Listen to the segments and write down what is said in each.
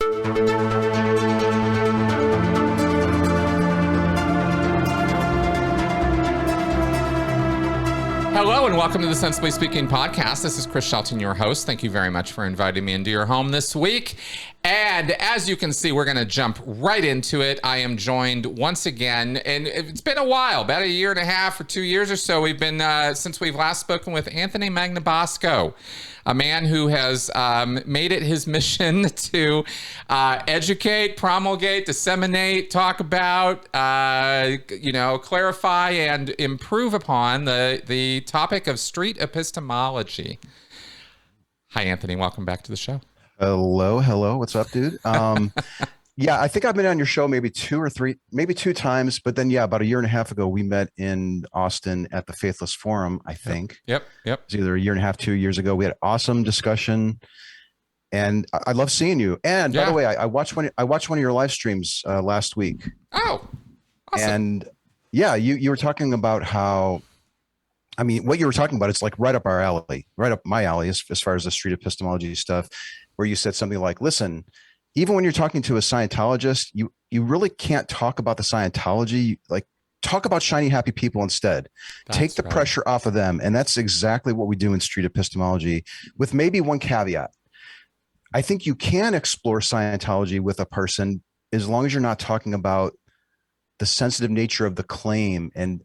Hello and welcome to the Sensibly Speaking podcast. This is Chris Shelton, your host. Thank you very much for inviting me into your home this week. And as you can see, we're going to jump right into it. I am joined once again, and it's been a while, about a year and a half or 2 years or so. We've been, since we've last spoken with Anthony Magnabasco, a man who has made it his mission to educate, promulgate, disseminate, talk about, clarify and improve upon the topic of street epistemology. Hi, Anthony. Welcome back to the show. Hello. What's up, dude? Yeah, I think I've been on your show maybe two times, but then about a year and a half ago, we met in Austin at the Faithless Forum, I think. Yep. It was either a year and a half, 2 years ago. We had awesome discussion, and I love seeing you. And by the way, I watched one of your live streams last week. Oh, awesome. And you were talking about how, I mean, what you were talking about, it's like right up our alley, right up my alley as far as the street epistemology stuff, where you said something like, listen, even when you're talking to a Scientologist, you really can't talk about the Scientology. Like, talk about shiny, happy people instead. Take the pressure off of them. And that's exactly what we do in street epistemology, with maybe one caveat. I think you can explore Scientology with a person as long as you're not talking about the sensitive nature of the claim and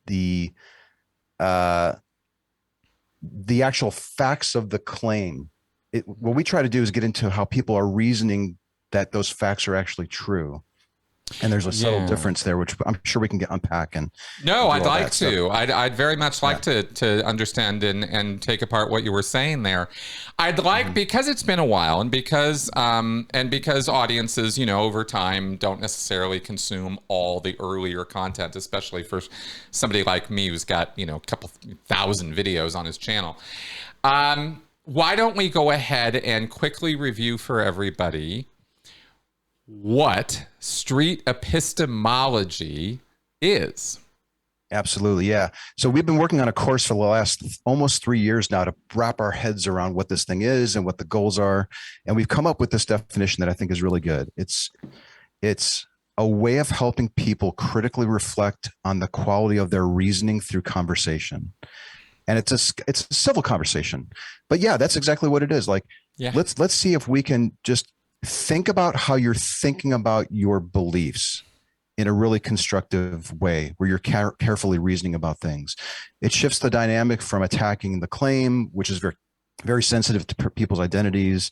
the actual facts of the claim. What we try to do is get into how people are reasoning that those facts are actually true. And there's a subtle difference there, which I'm sure we can unpack. And no, I'd like to. I'd very much like to understand and take apart what you were saying there. I'd like, because it's been a while, and because audiences, over time don't necessarily consume all the earlier content, especially for somebody like me who's got, a couple thousand videos on his channel. Why don't we go ahead and quickly review for everybody what street epistemology is? Absolutely. Yeah. So we've been working on a course for the last almost 3 years now to wrap our heads around what this thing is and what the goals are. And we've come up with this definition that I think is really good. It's a way of helping people critically reflect on the quality of their reasoning through conversation. And it's a civil conversation, but that's exactly what it is. Like, let's see if we can just think about how you're thinking about your beliefs in a really constructive way, where you're carefully reasoning about things. It shifts the dynamic from attacking the claim, which is very, very sensitive to people's identities.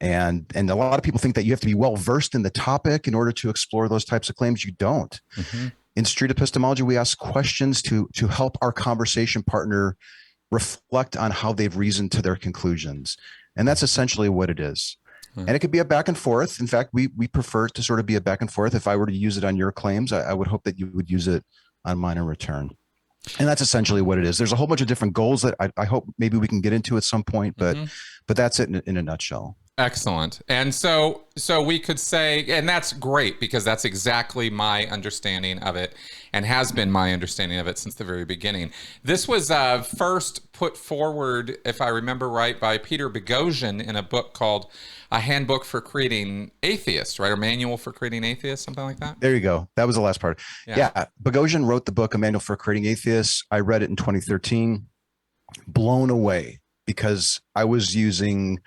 And a lot of people think that you have to be well versed in the topic in order to explore those types of claims. You don't. Mm-hmm. In street epistemology, we ask questions to help our conversation partner reflect on how they've reasoned to their conclusions. And that's essentially what it is. And it could be a back and forth. In fact, we prefer to sort of be a back and forth. If I were to use it on your claims, I would hope that you would use it on mine in return. And that's essentially what it is. There's a whole bunch of different goals that I hope maybe we can get into at some point, but that's it in a nutshell. Excellent. And so we could say, and that's great, because that's exactly my understanding of it, and has been my understanding of it since the very beginning. This was first put forward, if I remember right, by Peter Boghossian in a book called A Handbook for Creating Atheists, right? Or Manual for Creating Atheists, something like that. There you go. That was the last part. Yeah. Boghossian wrote the book, A Manual for Creating Atheists. I read it in 2013, blown away, because I was using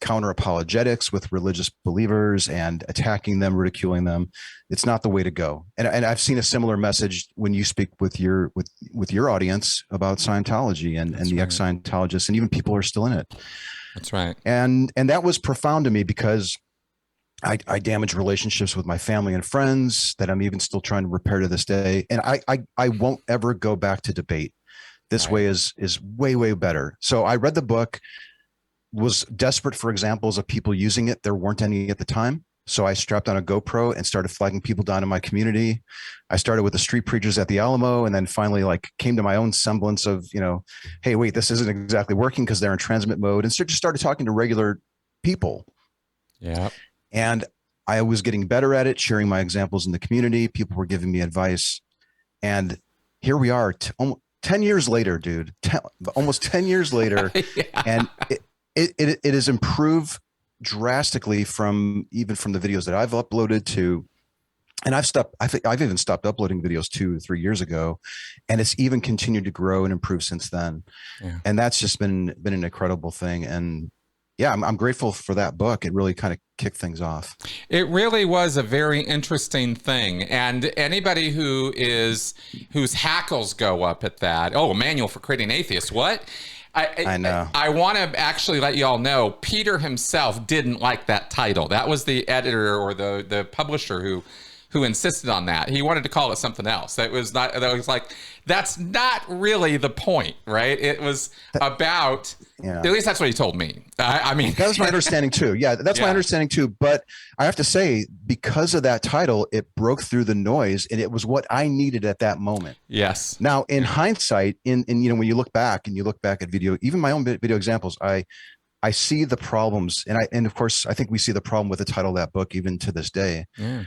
counter apologetics with religious believers and attacking them, ridiculing them. It's not the way to go. And I've seen a similar message when you speak with your audience about Scientology and the ex-Scientologists, and even people who are still in it. That's right. And that was profound to me, because I damaged relationships with my family and friends that I'm even still trying to repair to this day. And I won't ever go back to debate. This way is way, way better. So I read the book, was desperate for examples of people using it. There weren't any at the time. So I strapped on a GoPro and started flagging people down in my community. I started with the street preachers at the Alamo, and then finally came to my own semblance of, hey, wait, this isn't exactly working because they're in transmit mode, and just started talking to regular people. Yeah. And I was getting better at it, sharing my examples in the community. People were giving me advice. And here we are 10 years later, dude, almost 10 years later. Yeah. And it has improved drastically from the videos that I've uploaded to, and I've even stopped uploading videos 2 or 3 years ago, and it's even continued to grow and improve since then. Yeah. And that's just been an incredible thing. And yeah, I'm grateful for that book. It really kind of kicked things off. It really was a very interesting thing. And anybody whose hackles go up at that, oh, a manual for creating atheists, what? I know. I want to actually let you all know, Peter himself didn't like that title. That was the editor or the publisher who insisted on that. He wanted to call it something else. That was like, that's not really the point, right? It was about, at least that's what he told me. I mean, that was my understanding too. Yeah, that's my understanding too. But I have to say, because of that title, it broke through the noise, and it was what I needed at that moment. Yes. Now, in hindsight, when you look back at video, even my own video examples, I see the problems, and of course, I think we see the problem with the title of that book even to this day. Yeah.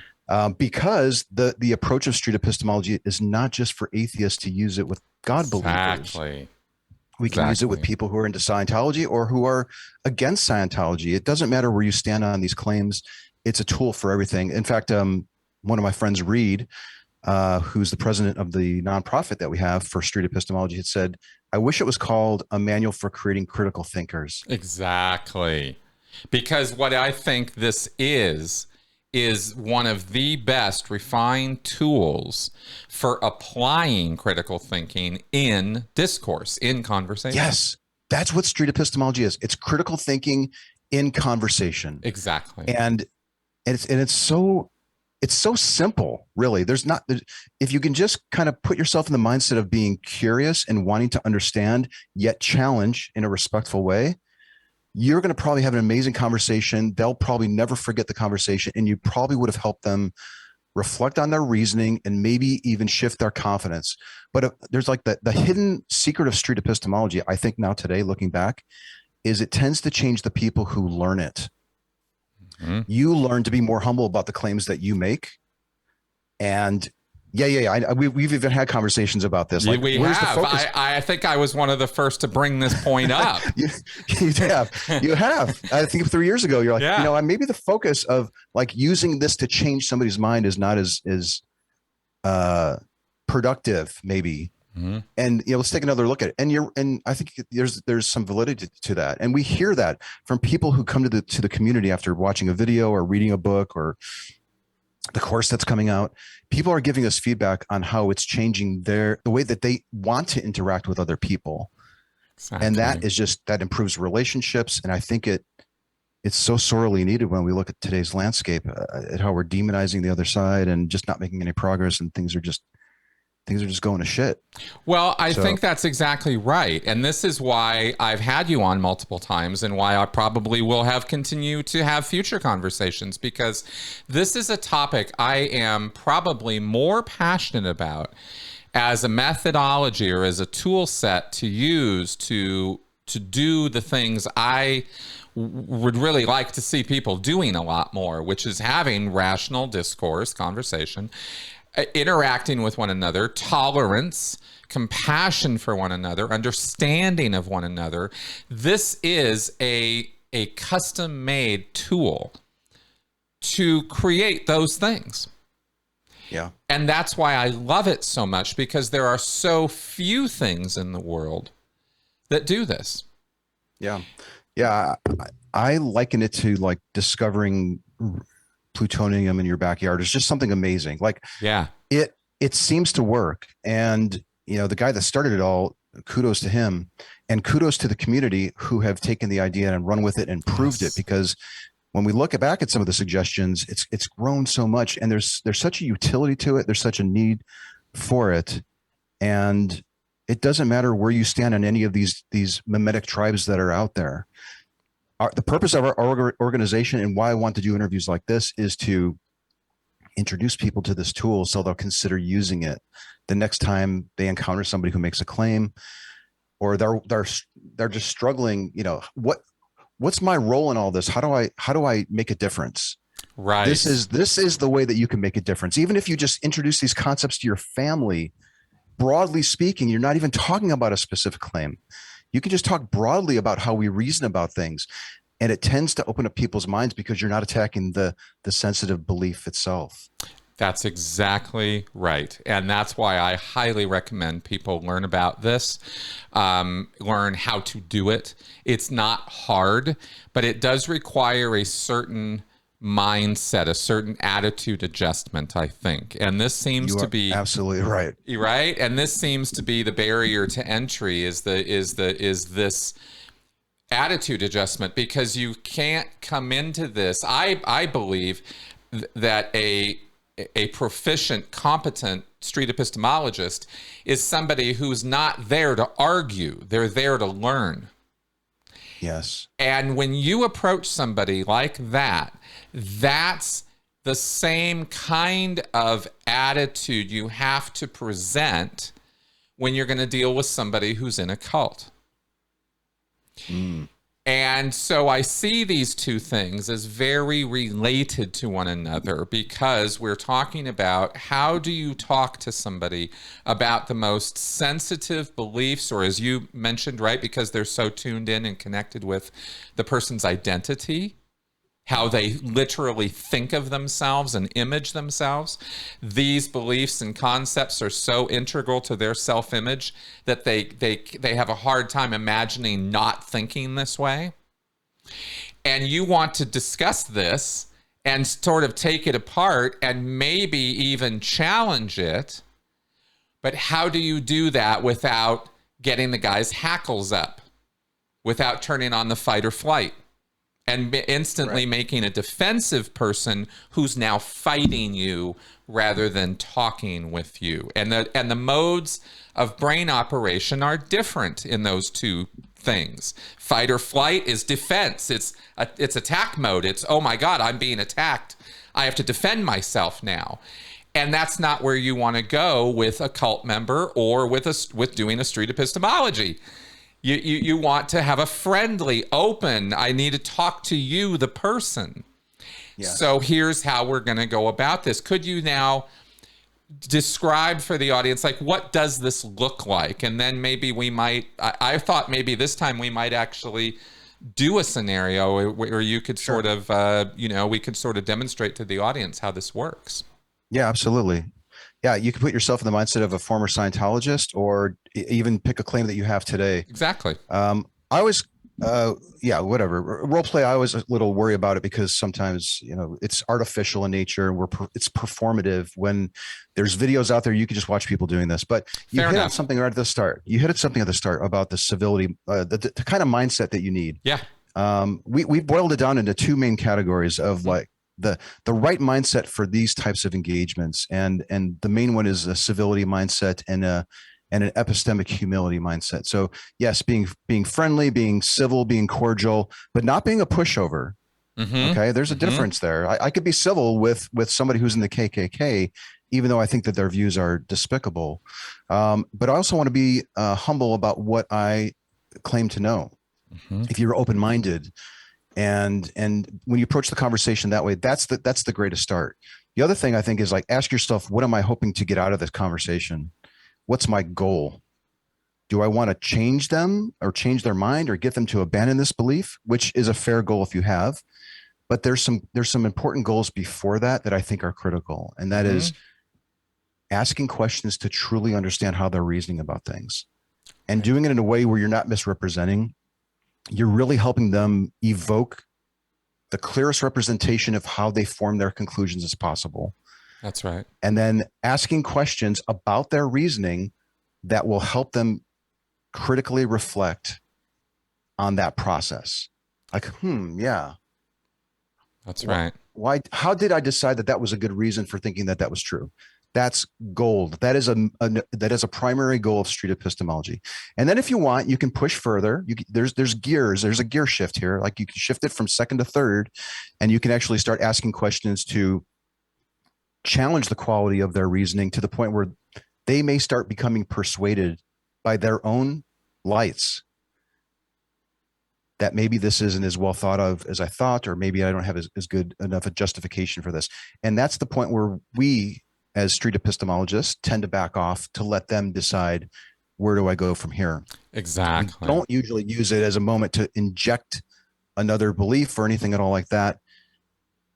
Because the approach of street epistemology is not just for atheists to use it with God believers. Exactly. We can use it with people who are into Scientology or who are against Scientology. It doesn't matter where you stand on these claims. It's a tool for everything. In fact, one of my friends, Reed, who's the president of the nonprofit that we have for street epistemology, had said, I wish it was called a manual for creating critical thinkers. Exactly. Because what I think this is one of the best refined tools for applying critical thinking in discourse, in conversation. Yes, that's what street epistemology is. It's critical thinking in conversation. Exactly. And it's so simple, really. If you can just kind of put yourself in the mindset of being curious and wanting to understand, yet challenge in a respectful way, you're going to probably have an amazing conversation. They'll probably never forget the conversation, and you probably would have helped them reflect on their reasoning and maybe even shift their confidence. But there's like the hidden secret of street epistemology, I think now today, looking back, is it tends to change the people who learn it. Mm-hmm. You learn to be more humble about the claims that you make. And we've even had conversations about this. Like, we have. I think I was one of the first to bring this point up. you have. I think 3 years ago, you're like, maybe the focus of like using this to change somebody's mind is not as productive, maybe. Mm-hmm. And let's take another look at it. And I think there's some validity to that. And we hear that from people who come to the community after watching a video or reading a book or the course that's coming out. People are giving us feedback on how it's changing the way that they want to interact with other people. Exactly. And that improves relationships. And I think it's so sorely needed when we look at today's landscape, at how we're demonizing the other side and just not making any progress, and things are just going to shit. Well, I think that's exactly right. And this is why I've had you on multiple times, and why I probably will continue to have future conversations, because this is a topic I am probably more passionate about as a methodology or as a tool set to use to do the things I would really like to see people doing a lot more, which is having rational discourse, conversation, interacting with one another, tolerance, compassion for one another, understanding of one another. This is a custom-made tool to create those things. Yeah. And that's why I love it so much, because there are so few things in the world that do this. Yeah. Yeah. I liken it to like discovering plutonium in your backyard. Is just something amazing. Like, yeah, it seems to work. And, the guy that started it all, kudos to him, and kudos to the community who have taken the idea and run with it and proved it. Because when we look back at some of the suggestions, it's grown so much, and there's such a utility to it. There's such a need for it. And it doesn't matter where you stand on any of these mimetic tribes that are out there. The purpose of our organization, and why I want to do interviews like this, is to introduce people to this tool so they'll consider using it the next time they encounter somebody who makes a claim, or they're just struggling. What's my role in all this? How do I make a difference? Right. This is the way that you can make a difference. Even if you just introduce these concepts to your family, broadly speaking, you're not even talking about a specific claim. You can just talk broadly about how we reason about things. And it tends to open up people's minds because you're not attacking the sensitive belief itself. That's exactly right. And that's why I highly recommend people learn about this, learn how to do it. It's not hard, but it does require a certain mindset, a certain attitude adjustment, I think. And this seems to be absolutely right. Right? And this seems to be the barrier to entry is this attitude adjustment, because you can't come into this. I believe that a proficient, competent street epistemologist is somebody who's not there to argue. They're there to learn. Yes. And when you approach somebody like that, that's the same kind of attitude you have to present when you're going to deal with somebody who's in a cult. And so I see these two things as very related to one another, because we're talking about how do you talk to somebody about the most sensitive beliefs, or as you mentioned, right, because they're so tuned in and connected with the person's identity, how they literally think of themselves and image themselves. These beliefs and concepts are so integral to their self-image that they have a hard time imagining not thinking this way. And you want to discuss this and sort of take it apart and maybe even challenge it. But how do you do that without getting the guy's hackles up, without turning on the fight or flight? And instantly making a defensive person who's now fighting you rather than talking with you. And the modes of brain operation are different in those two things. Fight or flight is defense. It's attack mode. It's, oh my God, I'm being attacked. I have to defend myself now. And that's not where you want to go with a cult member or with doing a street epistemology. You want to have a friendly, open, I need to talk to you, the person. Yes. So here's how we're going to go about this. Could you now describe for the audience, like, what does this look like? And then maybe we might, I thought maybe this time we might actually do a scenario where you could sort of, we could sort of demonstrate to the audience how this works. Yeah, absolutely. Yeah, you can put yourself in the mindset of a former Scientologist, or even pick a claim that you have today. Exactly. I always, whatever. Role play, I always a little worry about it because sometimes, it's artificial in nature. It's performative. When there's videos out there, you can just watch people doing this. But you hit on something right at the start. You hit at something at the start about the civility, the kind of mindset that you need. Yeah. We boiled it down into two main categories of like, the right mindset for these types of engagements, and the main one is a civility mindset and an epistemic humility mindset. So yes, being friendly, being civil, being cordial, but not being a pushover. Okay, there's a difference there. I could be civil with somebody who's in the KKK, even though I think that their views are despicable. But I also want to be humble about what I claim to know. If you're open-minded. And when you approach the conversation that way, that's the greatest start. The other thing I think is, like, ask yourself, what am I hoping to get out of this conversation? What's my goal? Do I want to change them or change their mind or get them to abandon this belief, which is a fair goal if you have, but there's some important goals before that I think are critical. And that is asking questions to truly understand how they're reasoning about things, and doing it in a way where you're not misrepresenting. You're really helping them evoke the clearest representation of how they form their conclusions as possible. That's right. And then asking questions about their reasoning that will help them critically reflect on that process. Like, yeah. That's right. Why? How did I decide that was a good reason for thinking that was true? That's gold. That is a primary goal of street epistemology. And then if you want, you can push further. There's gears. There's a gear shift here. Like, you can shift it from second to third, and you can actually start asking questions to challenge the quality of their reasoning to the point where they may start becoming persuaded by their own lights that maybe this isn't as well thought of as I thought, or maybe I don't have as good enough a justification for this. And that's the point where we, as street epistemologists, tend to back off to let them decide, where do I go from here? Exactly. We don't usually use it as a moment to inject another belief or anything at all like that.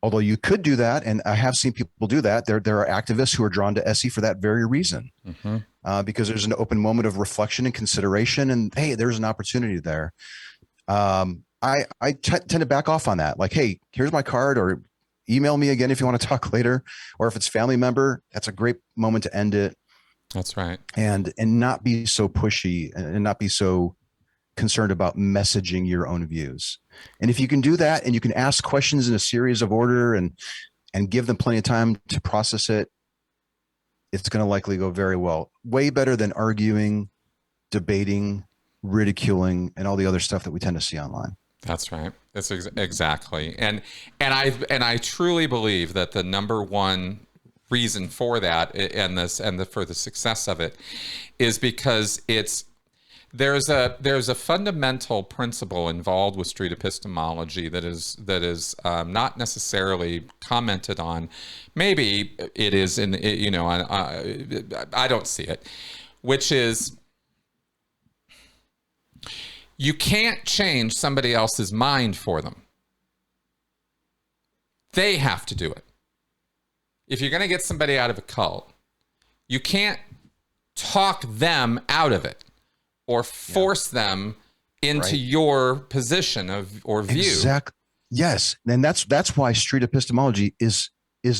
Although you could do that, and I have seen people do that. There are activists who are drawn to SE for that very reason, because there's an open moment of reflection and consideration, and hey, there's an opportunity there. I tend to back off on that. Like, hey, here's my card, or email me again if you want to talk later, or if it's family member, that's a great moment to end it. That's right. And not be so pushy and not be so concerned about messaging your own views. And if you can do that, and you can ask questions in a series of order and give them plenty of time to process it, it's going to likely go very well. Way better than arguing, debating, ridiculing, and all the other stuff that we tend to see online. That's right. That's exactly. And I truly believe that the number one reason for that for the success of it is because there's a fundamental principle involved with street epistemology that is not necessarily commented on. Maybe it is I don't see it, which is, you can't change somebody else's mind for them. They have to do it. If you're going to get somebody out of a cult, you can't talk them out of it or force them into your position or view. Exactly. Yes. And that's why street epistemology is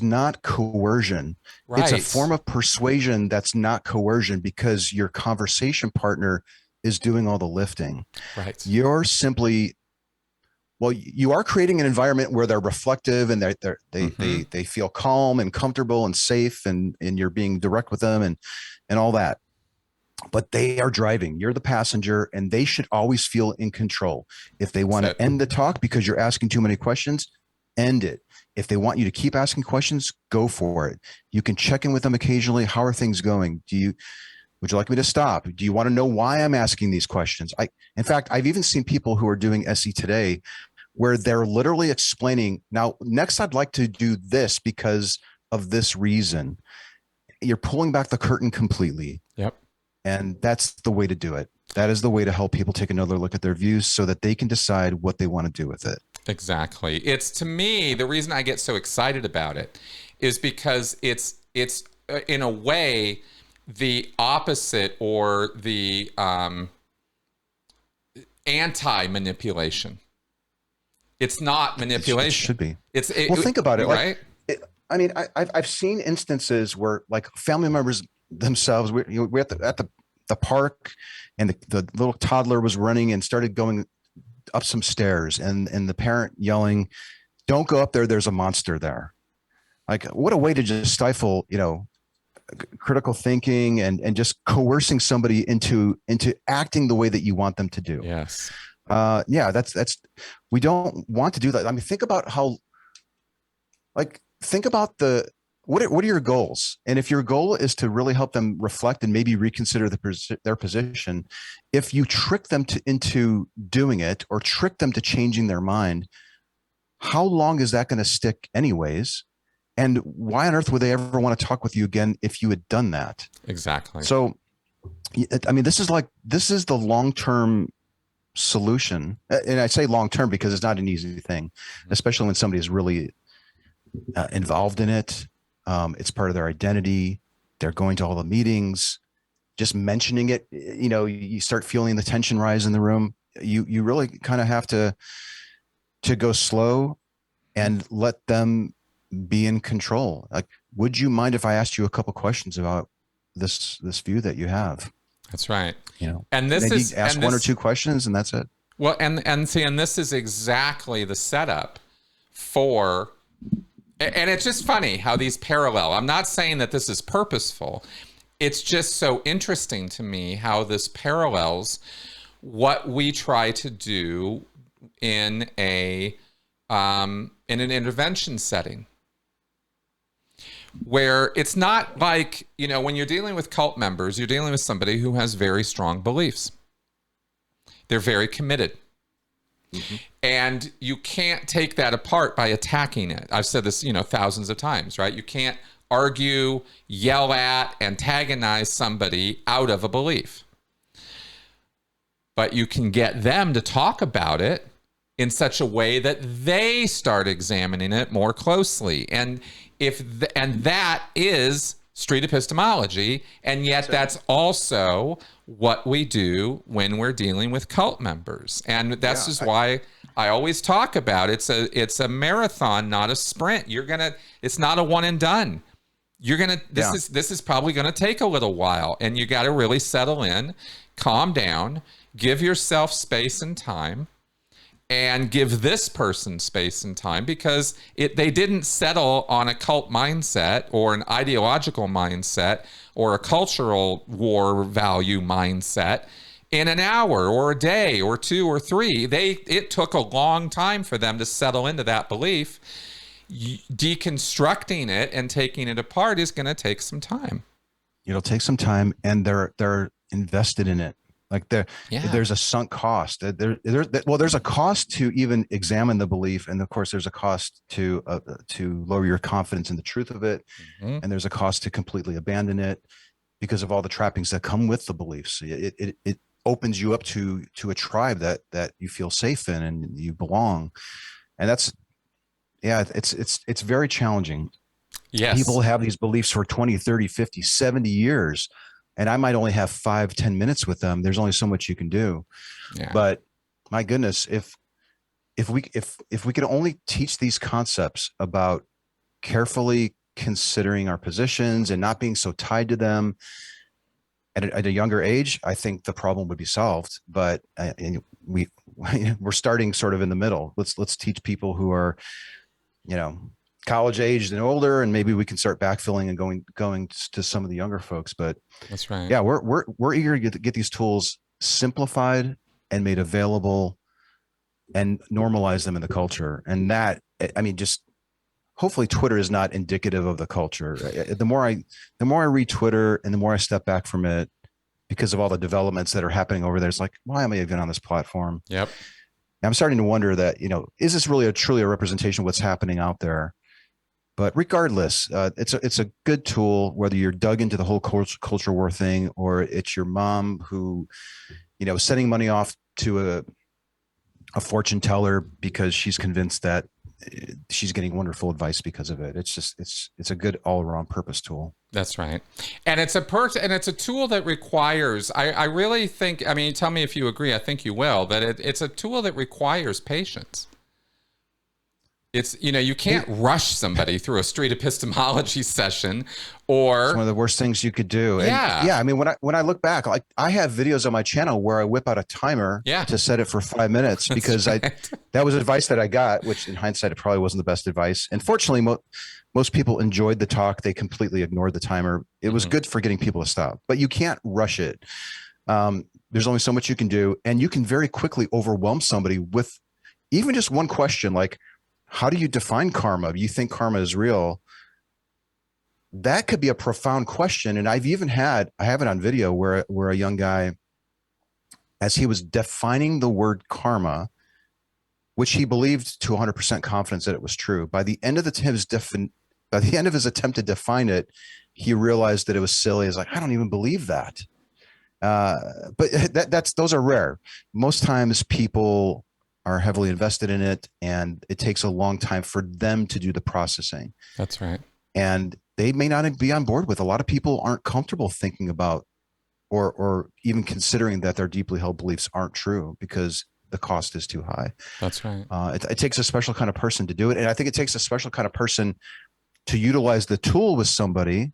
not coercion. Right. It's a form of persuasion that's not coercion, because your conversation partner is doing all the lifting. Right. You're simply, you are creating an environment where they're reflective and they feel calm and comfortable and safe, and you're being direct with them and all that. But they are driving. You're the passenger, and they should always feel in control. If they want to end the talk because you're asking too many questions, end it. If they want you to keep asking questions, go for it. You can check in with them occasionally. How are things going? Would you like me to stop? Do you want to know why I'm asking these questions? In fact, I've even seen people who are doing SE today where they're literally explaining, now, next I'd like to do this because of this reason. You're pulling back the curtain completely. Yep. And that's the way to do it. That is the way to help people take another look at their views so that they can decide what they want to do with it. Exactly. It's, to me, the reason I get so excited about it is because it's in a way the opposite, or the anti-manipulation. It's not manipulation. It should be. Think about it. Right? I've seen instances where, like, family members themselves, we're at the park, and the little toddler was running and started going up some stairs, and the parent yelling, "Don't go up there. There's a monster there." Like, what a way to just stifle, critical thinking and just coercing somebody into acting the way that you want them to do. Yes. That's we don't want to do that. I mean, think about what are your goals? And if your goal is to really help them reflect and maybe reconsider their position, if you trick them into doing it, or trick them to changing their mind, how long is that going to stick anyways? And why on earth would they ever want to talk with you again if you had done that? Exactly. So, I mean, this is the long-term solution. And I say long-term because it's not an easy thing, especially when somebody is really involved in it. It's part of their identity. They're going to all the meetings. Just mentioning it, you start feeling the tension rise in the room. You really kind of have to go slow and let them be in control. Like, would you mind if I asked you a couple questions about this view that you have? That's right. And ask one or two questions, and that's it. Well, and this is exactly the setup for, and it's just funny how these parallel. I'm not saying that this is purposeful. It's just so interesting to me how this parallels what we try to do in an intervention setting, where it's not like, when you're dealing with cult members, you're dealing with somebody who has very strong beliefs. They're very committed. Mm-hmm. And you can't take that apart by attacking it. I've said this, thousands of times, right? You can't argue, yell at, antagonize somebody out of a belief. But you can get them to talk about it in such a way that they start examining it more closely. And and that is street epistemology, and yet that's also what we do when we're dealing with cult members. And that's just why I always talk about it's a marathon, not a sprint. It's not a one and done. This is probably gonna take a little while, and you got to really settle in, calm down, give yourself space and time, and give this person space and time, because they didn't settle on a cult mindset or an ideological mindset or a cultural war value mindset in an hour or a day or 2 or 3. It took a long time for them to settle into that belief. Deconstructing it and taking it apart is going to take some time. It'll take some time, and they're invested in it. Like there's a sunk cost. There's a cost to even examine the belief, and of course, there's a cost to lower your confidence in the truth of it, and there's a cost to completely abandon it because of all the trappings that come with the beliefs. It opens you up to a tribe that you feel safe in and you belong, and it's very challenging. Yes, people have these beliefs for 20, 30, 50, 70 years. And I might only have 5-10 minutes with them. There's only so much you can do. Yeah. But my goodness, if we could only teach these concepts about carefully considering our positions and not being so tied to them at a younger age, I think the problem would be solved. But we're starting sort of in the middle. Let's teach people who are, college aged and older, and maybe we can start backfilling and going to some of the younger folks. But that's right. Yeah, we're eager to get these tools simplified and made available and normalize them in the culture. And that, just hopefully Twitter is not indicative of the culture. The more I read Twitter and the more I step back from it because of all the developments that are happening over there, it's like, why am I even on this platform? Yep. I'm starting to wonder that, is this really truly a representation of what's happening out there? But regardless, it's a good tool, whether you're dug into the whole culture war thing, or it's your mom who, sending money off to a fortune teller because she's convinced that she's getting wonderful advice because of it. It's a good all around purpose tool. That's right. And it's a tool that requires, I really think, tell me if you agree, I think you will, that it's a tool that requires patience. It's, you can't rush somebody through a street epistemology session, or it's one of the worst things you could do. Yeah. And yeah. When I look back, like I have videos on my channel where I whip out a timer to set it for 5 minutes because that was advice that I got, which in hindsight, it probably wasn't the best advice. And fortunately, most people enjoyed the talk. They completely ignored the timer. It was good for getting people to stop, but you can't rush it. There's only so much you can do. And you can very quickly overwhelm somebody with even just one question, like, how do you define karma? Do you think karma is real? That could be a profound question. And I have it on video where a young guy, as he was defining the word karma, which he believed to 100% confidence that it was true, by the end of his attempt to define it, he realized that it was silly. He's like, I don't even believe that. But those are rare. Most times people are heavily invested in it, and it takes a long time for them to do the processing. That's right. And they may not be on board with. A lot of people aren't comfortable thinking about or even considering that their deeply held beliefs aren't true because the cost is too high. That's right. It takes a special kind of person to do it. And I think it takes a special kind of person to utilize the tool with somebody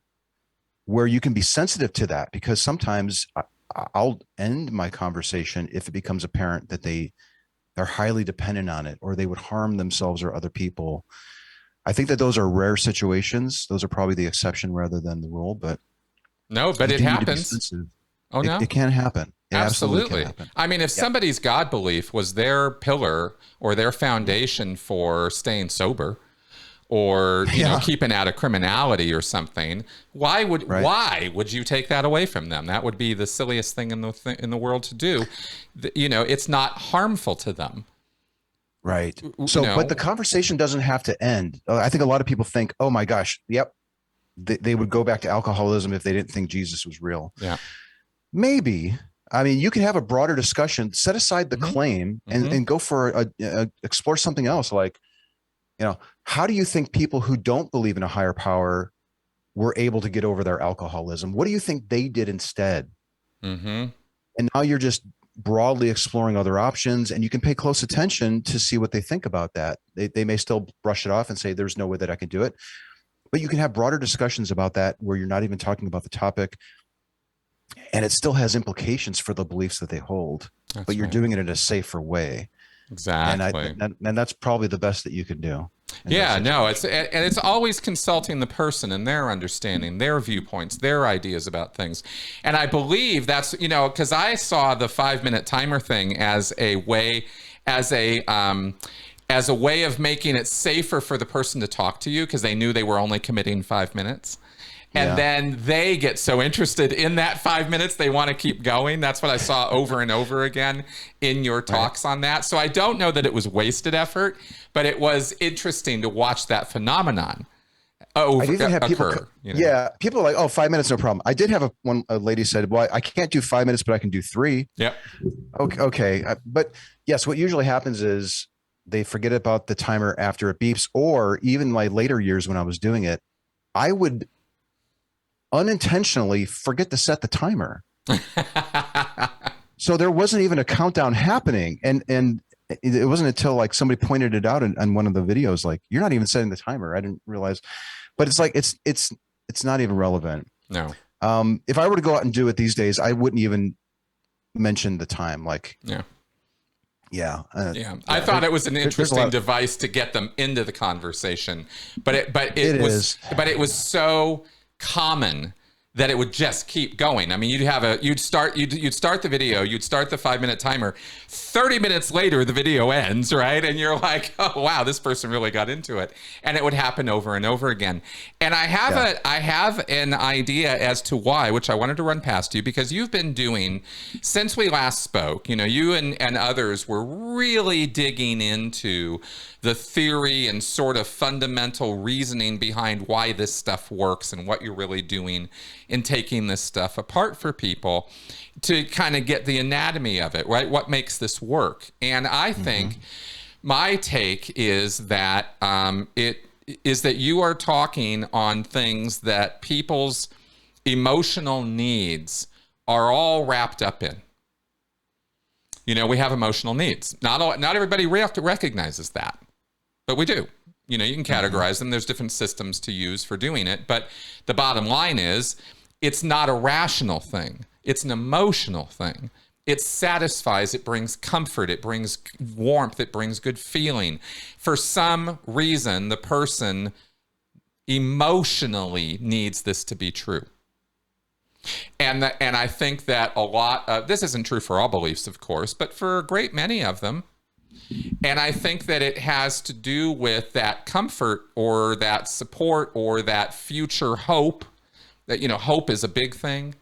where you can be sensitive to that, because sometimes I'll end my conversation if it becomes apparent that they're highly dependent on it, or they would harm themselves or other people. I think that those are rare situations. Those are probably the exception rather than the rule, but it happens. Oh, no, it can happen. It absolutely can happen. If somebody's God belief was their pillar or their foundation for staying sober, or keeping out of criminality or something, why would you take that away from them? That would be the silliest thing in the world to do. It's not harmful to them. Right. So, but the conversation doesn't have to end. I think a lot of people think, oh my gosh, yep, they would go back to alcoholism if they didn't think Jesus was real. Yeah. Maybe. I mean, you can have a broader discussion, set aside the claim and go for explore something else. Like, how do you think people who don't believe in a higher power were able to get over their alcoholism? What do you think they did instead? And now you're just broadly exploring other options, and you can pay close attention to see what they think about that. They may still brush it off and say, there's no way that I can do it. But you can have broader discussions about that where you're not even talking about the topic, and it still has implications for the beliefs that they hold. But you're doing it in a safer way. Exactly. And that's probably the best that you can do. Yeah, no, it's always consulting the person and their understanding, their viewpoints, their ideas about things. And I believe that's, because I saw the 5-minute timer thing as a way of making it safer for the person to talk to you, because they knew they were only committing 5 minutes. And then they get so interested in that 5 minutes, they want to keep going. That's what I saw over and over again in your talks on that. So I don't know that it was wasted effort, but it was interesting to watch that phenomenon occur. Yeah, people are like, oh, 5 minutes, no problem. I did have a lady said, well, I can't do 5 minutes, but I can do 3. Yep. Okay. But yes, what usually happens is they forget about the timer after it beeps, or even my later years when I was doing it, I would unintentionally forget to set the timer. So there wasn't even a countdown happening. And it wasn't until like somebody pointed it out on one of the videos, like, you're not even setting the timer. I didn't realize, but it's like, it's not even relevant. No. If I were to go out and do it these days, I wouldn't even mention the time. Like, yeah. I thought it was an interesting device to get them into the conversation, but it was so common that it would just keep going. I mean, you'd start the video, you'd start the 5-minute timer. 30 minutes later, the video ends, right? And you're like, oh wow, this person really got into it. And it would happen over and over again. And I have an idea as to why, which I wanted to run past you, because you've been doing, since we last spoke, you and others were really digging into the theory and sort of fundamental reasoning behind why this stuff works and what you're really doing in taking this stuff apart for people to kind of get the anatomy of it, right? What makes this work? And I think my take is that you are talking on things that people's emotional needs are all wrapped up in. We have emotional needs. Not everybody recognizes that, but we do. You can categorize them. There's different systems to use for doing it. But the bottom line is, it's not a rational thing. It's an emotional thing. It satisfies, it brings comfort, it brings warmth, it brings good feeling. For some reason, the person emotionally needs this to be true. And I think that a lot of, this isn't true for all beliefs, of course, but for a great many of them. And I think that it has to do with that comfort or that support or that future hope, that, hope is a big thing.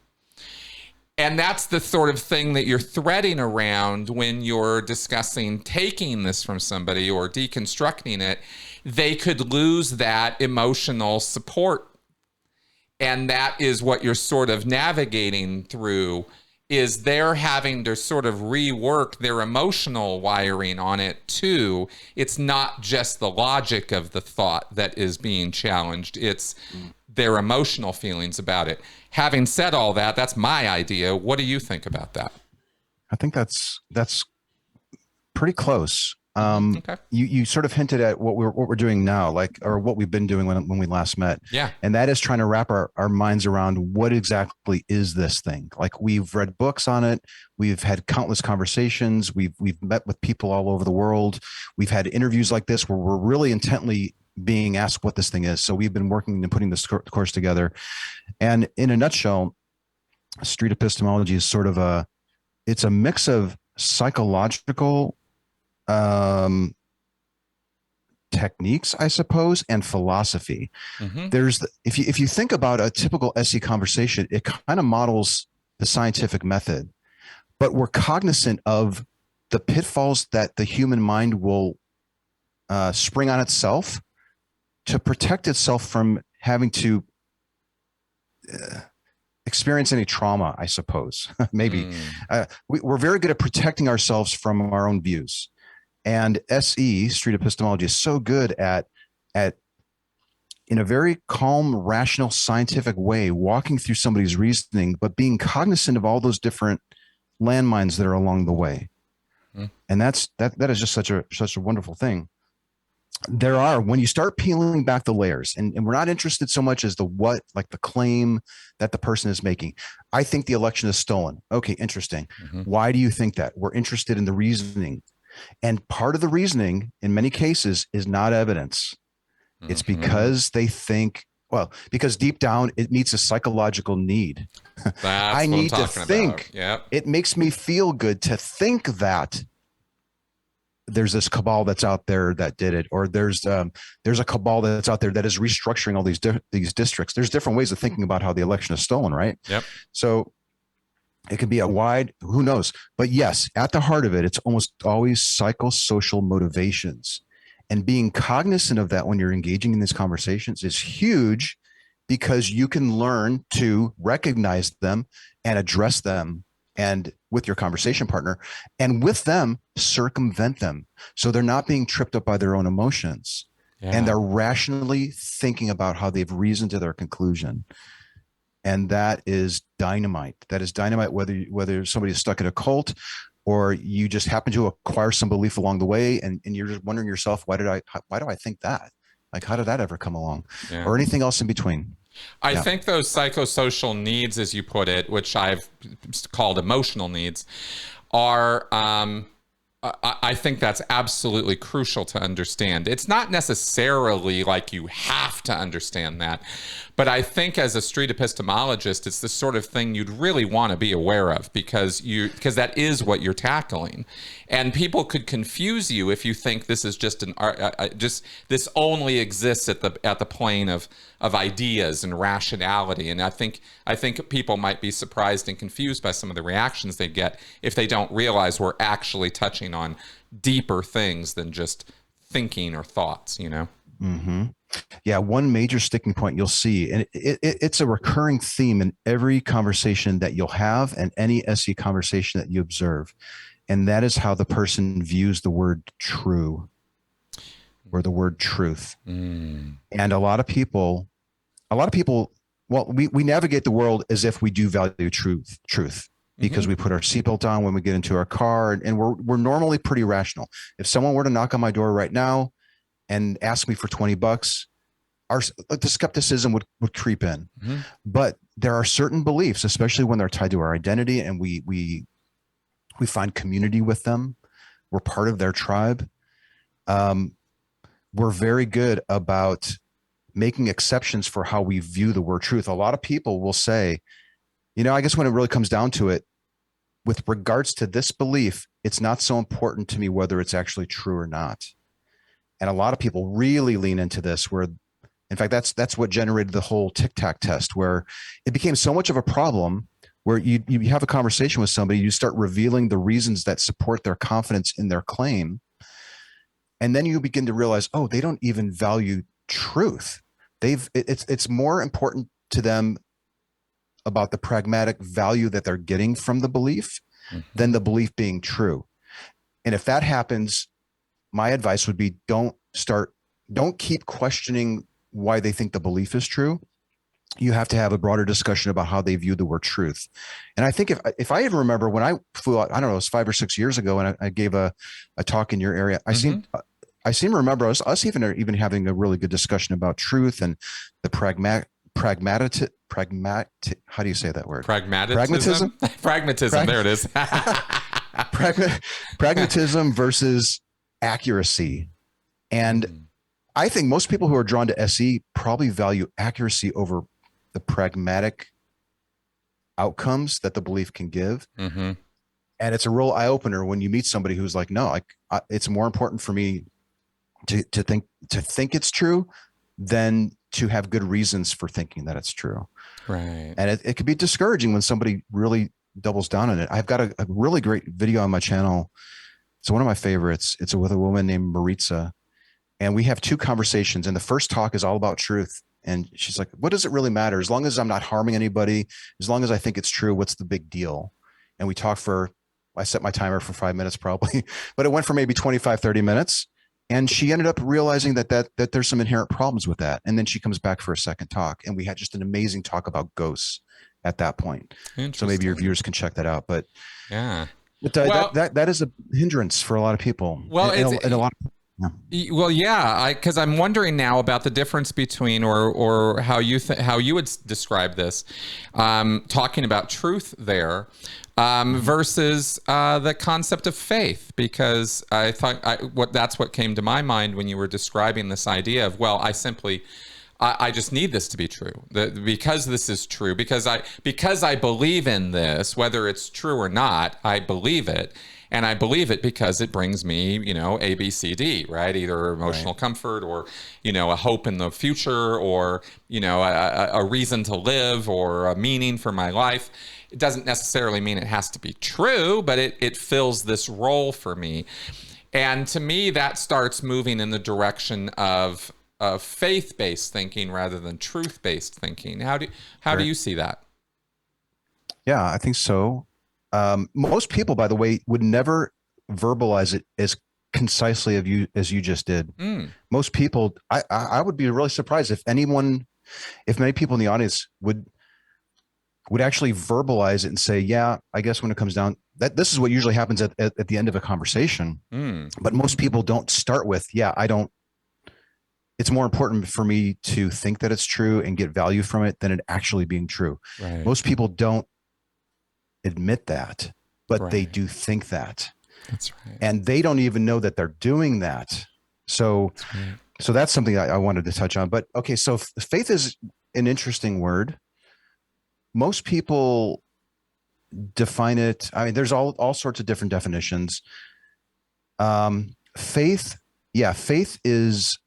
And that's the sort of thing that you're threading around when you're discussing taking this from somebody or deconstructing it. They could lose that emotional support. And that is what you're sort of navigating through, is they're having to sort of rework their emotional wiring on it too. It's not just the logic of the thought that is being challenged. It's their emotional feelings about it. Having said all that, that's my idea. What do you think about that? I think that's pretty close. Okay. You sort of hinted at what we're doing now, or what we've been doing when we last met. Yeah. And that is trying to wrap our minds around what exactly is this thing. Like, we've read books on it. We've had countless conversations. We've met with people all over the world. We've had interviews like this where we're really intently being asked what this thing is. So we've been working and putting this course together. And in a nutshell, street epistemology is sort of it's a mix of psychological techniques, I suppose, and philosophy. There's if you think about a typical SE conversation, it kind of models the scientific method, but we're cognizant of the pitfalls that the human mind will spring on itself to protect itself from having to experience any trauma, I suppose. Maybe. Mm. We're very good at protecting ourselves from our own views. And SE, street epistemology, is so good at in a very calm, rational, scientific way, walking through somebody's reasoning, but being cognizant of all those different landmines that are along the way. Mm. And that is just such a wonderful thing. There are, when you start peeling back the layers, and we're not interested so much as the what, like the claim that the person is making. I think the election is stolen. Okay, interesting. Mm-hmm. Why do you think that? We're interested in the reasoning. And part of the reasoning in many cases is not evidence. It's because they think, well, because deep down it meets a psychological need. I need to think. Yep. It makes me feel good to think that there's this cabal that's out there that did it, or there's a cabal that's out there that is restructuring all these districts. There's different ways of thinking about how the election is stolen, right? Yep. So it can be a wide, who knows? But yes, at the heart of it, it's almost always psychosocial motivations. And being cognizant of that when you're engaging in these conversations is huge, because you can learn to recognize them and address them, and with your conversation partner, and with them circumvent them, so they're not being tripped up by their own emotions. Yeah. And they're rationally thinking about how they've reasoned to their conclusion. And that is dynamite. That is dynamite, whether somebody's stuck in a cult, or you just happen to acquire some belief along the way, and you're just wondering yourself, why do I think that? Like, how did that ever come along? Yeah. Or anything else in between. I think those psychosocial needs, as you put it, which I've called emotional needs, are, I think that's absolutely crucial to understand. It's not necessarily like you have to understand that, but I think as a street epistemologist, it's the sort of thing you'd really want to be aware of, because that is what you're tackling. And people could confuse you if you think this is just this only exists at the plane of ideas and rationality. And I think people might be surprised and confused by some of the reactions they get if they don't realize we're actually touching on deeper things than just thinking or thoughts, you know? Mm-hmm. Yeah, one major sticking point you'll see, and it's a recurring theme in every conversation that you'll have and any SE conversation that you observe, and that is how the person views the word true or the word truth. And a lot of people, well, we navigate the world as if we do value truth, because we put our seatbelt on when we get into our car, and we're normally pretty rational. If someone were to knock on my door right now and ask me for $20, the skepticism would creep in. But there are certain beliefs, especially when they're tied to our identity, and we find community with them. We're part of their tribe. We're very good about making exceptions for how we view the word truth. A lot of people will say, I guess when it really comes down to it, with regards to this belief, it's not so important to me whether it's actually true or not. And a lot of people really lean into this, where, in fact, that's what generated the whole Tic Tac test, where it became so much of a problem, where you have a conversation with somebody, you start revealing the reasons that support their confidence in their claim. And then you begin to realize, oh, they don't even value truth. It's more important to them about the pragmatic value that they're getting from the belief than the belief being true. And if that happens, my advice would be don't keep questioning why they think the belief is true. You have to have a broader discussion about how they view the word truth. And I think if I even remember when I flew out, I don't know, it was 5 or 6 years ago, and I gave a talk in your area, I seem to remember us even having a really good discussion about truth and the pragmatic, how do you say that word? Pragmatism. There it is. Pragmatism versus accuracy. And I think most people who are drawn to SE probably value accuracy over the pragmatic outcomes that the belief can give. And it's a real eye opener when you meet somebody who's like, no, it's more important for me to think it's true than to have good reasons for thinking that it's true. Right. And it could be discouraging when somebody really doubles down on it. I've got a really great video on my channel. It's one of my favorites. It's with a woman named Maritza. And we have 2 conversations. And the first talk is all about truth. And she's like, what does it really matter? As long as I'm not harming anybody, as long as I think it's true, what's the big deal? And we talked I set my timer for 5 minutes probably, but it went for maybe 25, 30 minutes. And she ended up realizing that there's some inherent problems with that. And then she comes back for a second talk. And we had just an amazing talk about ghosts at that point. So maybe your viewers can check that out. But yeah, that is a hindrance for a lot of people. Well, and a lot of Well, yeah, because I'm wondering now about the difference between, or how you would describe this, talking about truth there, versus the concept of faith. Because I thought that's what came to my mind when you were describing this idea of, well, I just need this to be true. Because this is true, because I believe in this, whether it's true or not, I believe it. And I believe it because it brings me, A, B, C, D, right? Either emotional comfort or, a hope in the future or, a reason to live or a meaning for my life. It doesn't necessarily mean it has to be true, but it fills this role for me. And to me, that starts moving in the direction of faith-based thinking rather than truth-based thinking. How do you see that? Yeah, I think so. Most people, by the way, would never verbalize it as concisely as you just did. Most people, I would be really surprised if many people in the audience would actually verbalize it and say, yeah, I guess when it comes down, that this is what usually happens at the end of a conversation. But most people don't start with, yeah, I don't. It's more important for me to think that it's true and get value from it than it actually being true. Right. Most people don't admit that, but they do think that. That's right. And they don't even know that they're doing that. So that's something I wanted to touch on. But okay, so faith is an interesting word. Most people define it. I mean, there's all sorts of different definitions. Faith is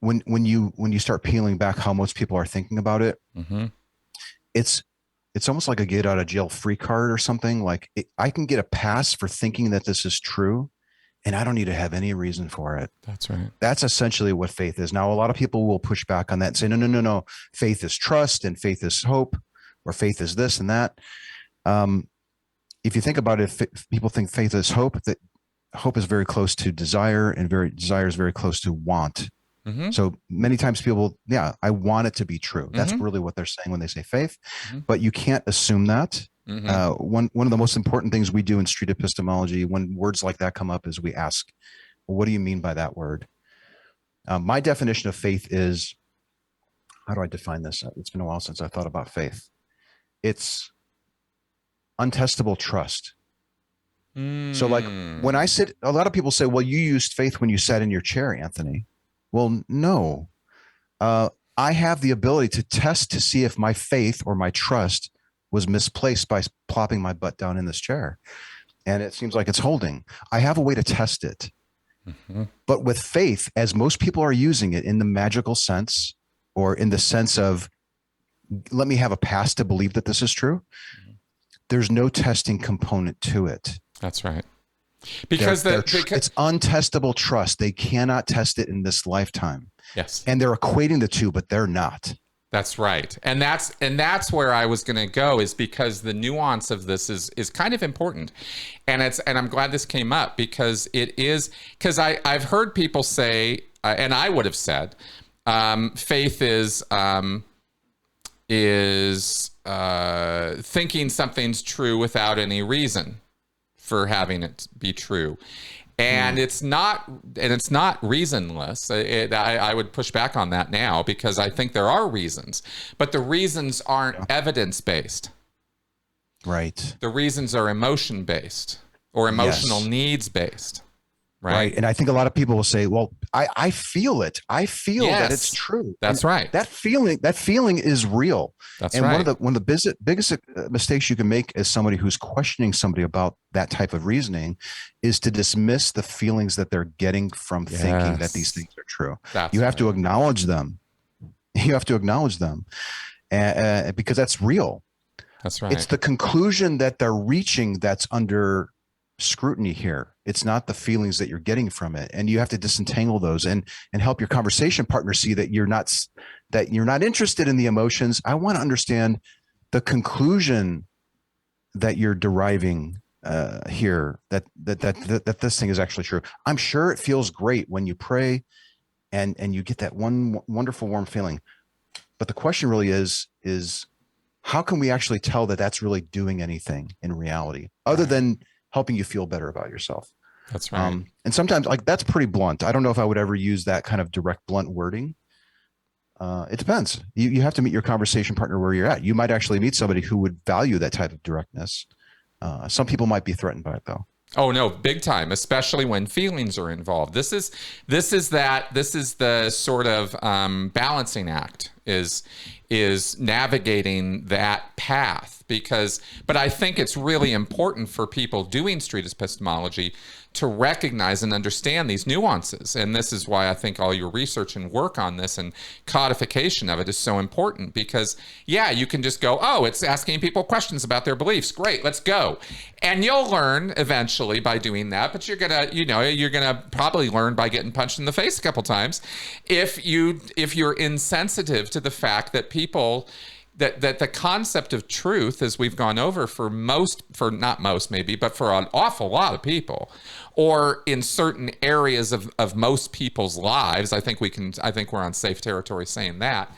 when you start peeling back how most people are thinking about it. It's almost like a get out of jail free card or something. Like I can get a pass for thinking that this is true, and I don't need to have any reason for it. That's right. That's essentially what faith is. Now, a lot of people will push back on that and say, no. Faith is trust and faith is hope, or faith is this and that. If you think about it, if people think faith is hope, that hope is very close to desire, and desire is very close to want. So many times people, I want it to be true. That's really what they're saying when they say faith, but you can't assume that. One of the most important things we do in street epistemology, when words like that come up, is we ask, well, what do you mean by that word? My definition of faith is, how do I define this? It's been a while since I thought about faith. It's untestable trust. So like when I sit, a lot of people say, well, you used faith when you sat in your chair, Anthony. Well, no, I have the ability to test to see if my faith or my trust was misplaced by plopping my butt down in this chair. And it seems like it's holding. I have a way to test it. But with faith, as most people are using it in the magical sense, or in the sense of, let me have a pass to believe that this is true, there's no testing component to it. That's right. Because it's untestable trust. They cannot test it in this lifetime. Yes. And they're equating the two, but they're not. That's right. And that's where I was going to go, is because the nuance of this is kind of important. And I'm glad this came up, because I've heard people say, and I would have said, faith is thinking something's true without any reason for having it be true. And it's not reasonless. I would push back on that now, because I think there are reasons, but the reasons aren't evidence-based. Right. The reasons are emotion-based or emotional needs-based. Right. And I think a lot of people will say, well, I feel it. I feel that it's true. That's right. That feeling is real. That's and right. One of the biggest mistakes you can make as somebody who's questioning somebody about that type of reasoning is to dismiss the feelings that they're getting from thinking that these things are true. You have to acknowledge them. You have to acknowledge them, because that's real. That's right. It's the conclusion that they're reaching that's under scrutiny here. It's not the feelings that you're getting from it, and you have to disentangle those and help your conversation partner see that you're not that you're not interested in the emotions. I want to understand the conclusion that you're deriving here, that this thing is actually true. I'm sure it feels great when you pray and you get that one wonderful warm feeling. But the question really is how can we actually tell that that's really doing anything in reality other than helping you feel better about yourself? That's right. And sometimes, like, that's pretty blunt. I don't know if I would ever use that kind of direct, blunt wording. It depends. You have to meet your conversation partner where you're at. You might actually meet somebody who would value that type of directness. Some people might be threatened by it, though. Oh no, big time, especially when feelings are involved. This is the sort of balancing act is navigating that path, but I think it's really important for people doing street epistemology to recognize and understand these nuances. And this is why I think all your research and work on this and codification of it is so important, because yeah, you can just go, oh, it's asking people questions about their beliefs. Great, let's go. And you'll learn eventually by doing that, but you're gonna probably learn by getting punched in the face a couple times if you're insensitive to the fact that people that the concept of truth, as we've gone over for not most maybe, but for an awful lot of people, or in certain areas of most people's lives, I think we're on safe territory saying that,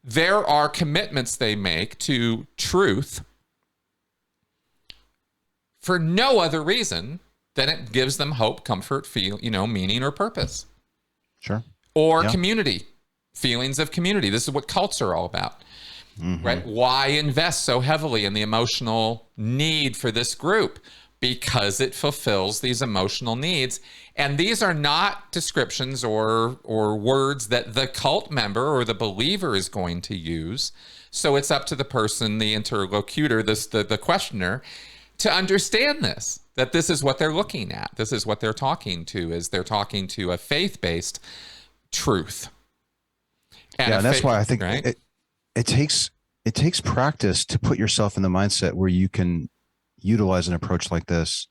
there are commitments they make to truth for no other reason than it gives them hope, comfort, meaning or purpose. Sure. Or community, feelings of community. This is what cults are all about. Mm-hmm. Right? Why invest so heavily in the emotional need for this group? Because it fulfills these emotional needs. And these are not descriptions or words that the cult member or the believer is going to use. So it's up to the person, the interlocutor, the questioner, to understand this, that this is what they're looking at. This is what they're talking to, is they're talking to a faith-based truth. And that's why I think it takes practice to put yourself in the mindset where you can utilize an approach like this,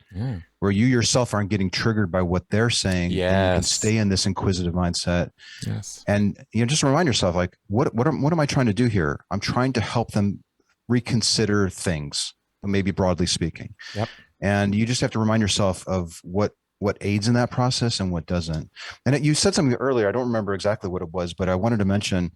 where you yourself aren't getting triggered by what they're saying. Yes. And you can stay in this inquisitive mindset. Yes. And just remind yourself, like, what am I trying to do here? I'm trying to help them reconsider things, maybe broadly speaking. Yep. And you just have to remind yourself of what aids in that process and what doesn't. And you said something earlier, I don't remember exactly what it was, but I wanted to mention,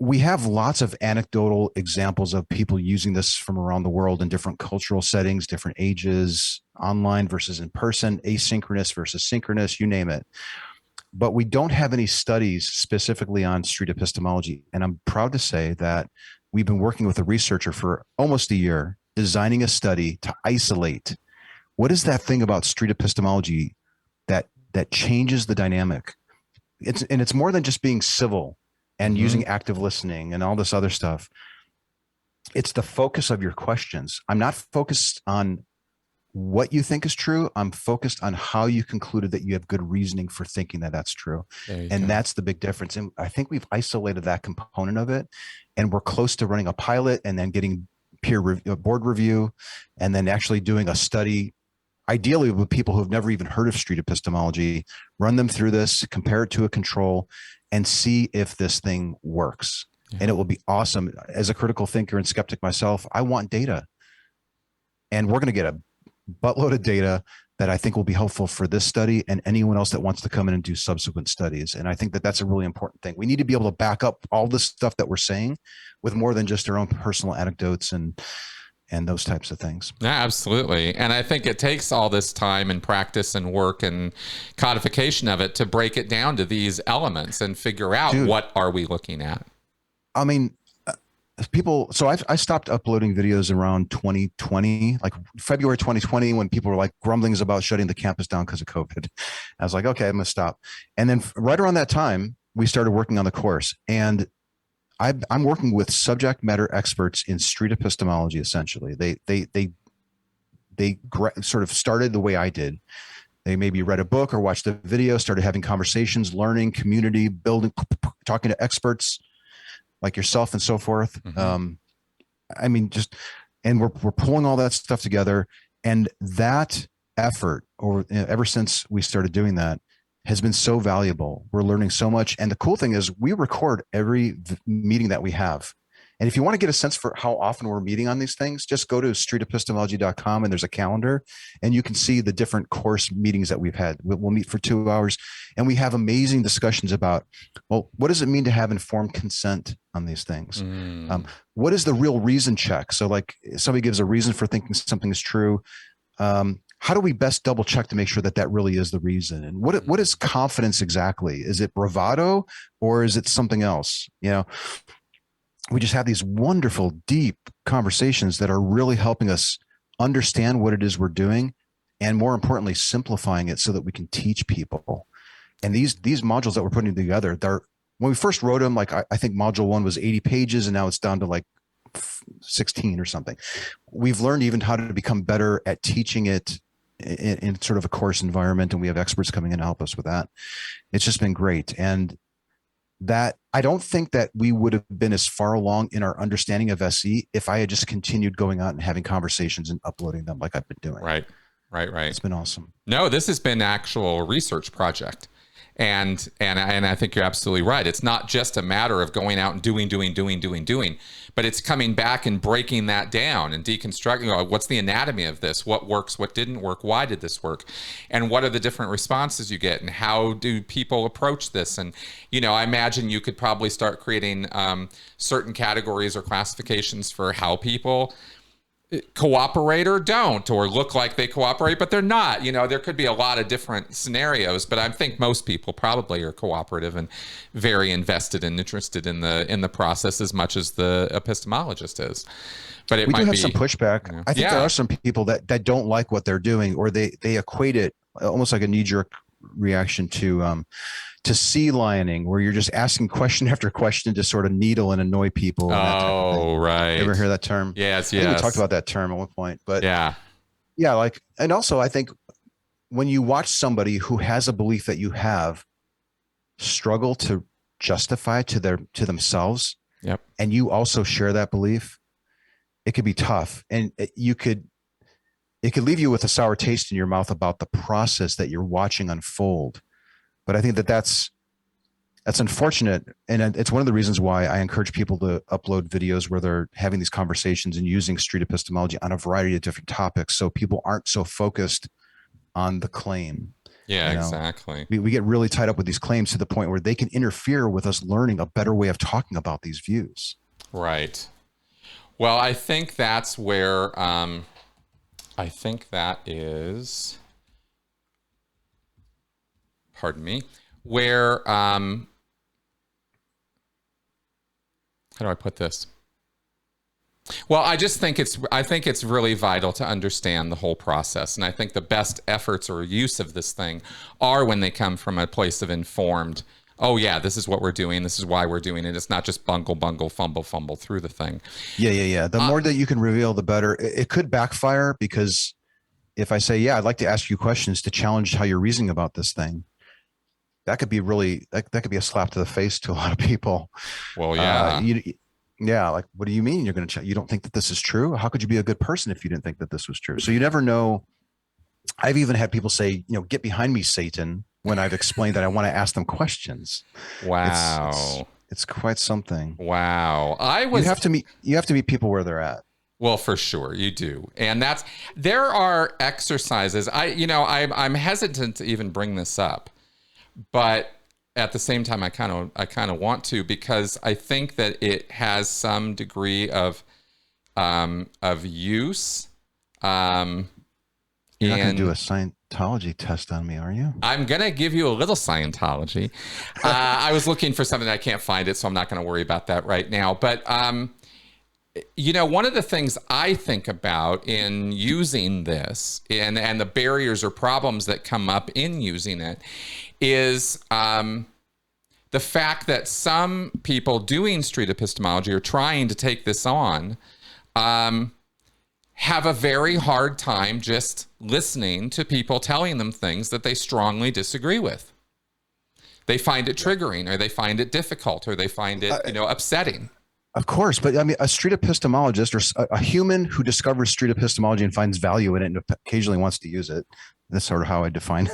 we have lots of anecdotal examples of people using this from around the world in different cultural settings, different ages, online versus in person, asynchronous versus synchronous, you name it. But we don't have any studies specifically on street epistemology. And I'm proud to say that we've been working with a researcher for almost a year, designing a study to isolate what is that thing about street epistemology that changes the dynamic. It's more than just being civil and using active listening and all this other stuff. It's the focus of your questions. I'm not focused on what you think is true. I'm focused on how you concluded that you have good reasoning for thinking that that's true. And that's the big difference. And I think we've isolated that component of it, and we're close to running a pilot and then getting board review, and then actually doing a study, ideally with people who have never even heard of street epistemology, run them through this, compare it to a control, and see if this thing works. And it will be awesome. As a critical thinker and skeptic myself, I want data. And we're going to get a buttload of data that I think will be helpful for this study and anyone else that wants to come in and do subsequent studies. And I think that that's a really important thing. We need to be able to back up all this stuff that we're saying with more than just our own personal anecdotes and those types of things. Yeah, absolutely. And I think it takes all this time and practice and work and codification of it to break it down to these elements and figure out what are we looking at. I mean, so I stopped uploading videos around 2020, like February 2020, when people were like grumblings about shutting the campus down because of COVID. I was like, okay, I'm going to stop. And then right around that time, we started working on the course. And I'm working with subject matter experts in street epistemology. Essentially, they sort of started the way I did. They maybe read a book or watched a video, started having conversations, learning, community building, talking to experts like yourself and so forth. I mean, and we're pulling all that stuff together, and that effort, ever since we started doing that, has been so valuable. We're learning so much. And the cool thing is we record every meeting that we have. And if you want to get a sense for how often we're meeting on these things, just go to streetepistemology.com and there's a calendar and you can see the different course meetings that we've had. We'll meet for 2 hours and we have amazing discussions about, well, what does it mean to have informed consent on these things? What is the real reason check? So like somebody gives a reason for thinking something is true. How do we best double check to make sure that that really is the reason? And what is confidence exactly? Is it bravado or is it something else? You know, we just have these wonderful, deep conversations that are really helping us understand what it is we're doing, and more importantly, simplifying it so that we can teach people. And these modules that we're putting together, when we first wrote them, like I think module 1 was 80 pages, and now it's down to like 16 or something. We've learned even how to become better at teaching it in sort of a course environment, and we have experts coming in to help us with that. It's just been great. And that I don't think that we would have been as far along in our understanding of SE if I had just continued going out and having conversations and uploading them like I've been doing. Right. It's been awesome. No, this has been an actual research project. And I think you're absolutely right. It's not just a matter of going out and doing, but it's coming back and breaking that down and deconstructing. What's the anatomy of this? What works? What didn't work? Why did this work? And what are the different responses you get? And how do people approach this? And, you know, I imagine you could probably start creating certain categories or classifications for how people cooperate or don't, or look like they cooperate but they're not. You know, there could be a lot of different scenarios, but I think most people probably are cooperative and very invested and interested in the process as much as the epistemologist is. But it might do have be some pushback. You know, I think there are some people that don't like what they're doing, or they equate it almost like a knee-jerk reaction to sea lioning, where you're just asking question after question to sort of needle and annoy people. Oh, right. You ever hear that term? Yes. I think we talked about that term at one point, but yeah. Like, and also I think when you watch somebody who has a belief that you have struggle to justify to themselves, yep, and you also share that belief, it could be tough, and it could leave you with a sour taste in your mouth about the process that you're watching unfold. But I think that's unfortunate. And it's one of the reasons why I encourage people to upload videos where they're having these conversations and using street epistemology on a variety of different topics, so people aren't so focused on the claim. Yeah, exactly. We get really tied up with these claims to the point where they can interfere with us learning a better way of talking about these views. Right. Well, I think that's where I think that is, pardon me, where, how do I put this? Well, I think it's really vital to understand the whole process. And I think the best efforts or use of this thing are when they come from a place of informed, oh yeah, this is what we're doing, this is why we're doing it. It's not just bungle, fumble through the thing. Yeah. The more that you can reveal, the better. It could backfire, because if I say, yeah, I'd like to ask you questions to challenge how you're reasoning about this thing, that could be really, that could be a slap to the face to a lot of people. Well, yeah. Yeah, like, what do you mean you don't think that this is true? How could you be a good person if you didn't think that this was true? So you never know. I've even had people say, get behind me, Satan, when I've explained that I want to ask them questions. Wow. It's quite something. Wow. You have to meet people where they're at. Well, for sure you do. And there are exercises. I'm hesitant to even bring this up, but at the same time, I kind of want to, because I think that it has some degree of use. You're not going to do a Scientology test on me, are you? I'm going to give you a little Scientology. I was looking for something, I can't find it, so I'm not going to worry about that right now. But, one of the things I think about in using this and the barriers or problems that come up in using it is the fact that some people doing street epistemology or trying to take this on have a very hard time just listening to people telling them things that they strongly disagree with. They find it triggering, or they find it difficult, or they find it, upsetting. Of course, but I mean, a street epistemologist, or a human who discovers street epistemology and finds value in it and occasionally wants to use it. That's sort of how I define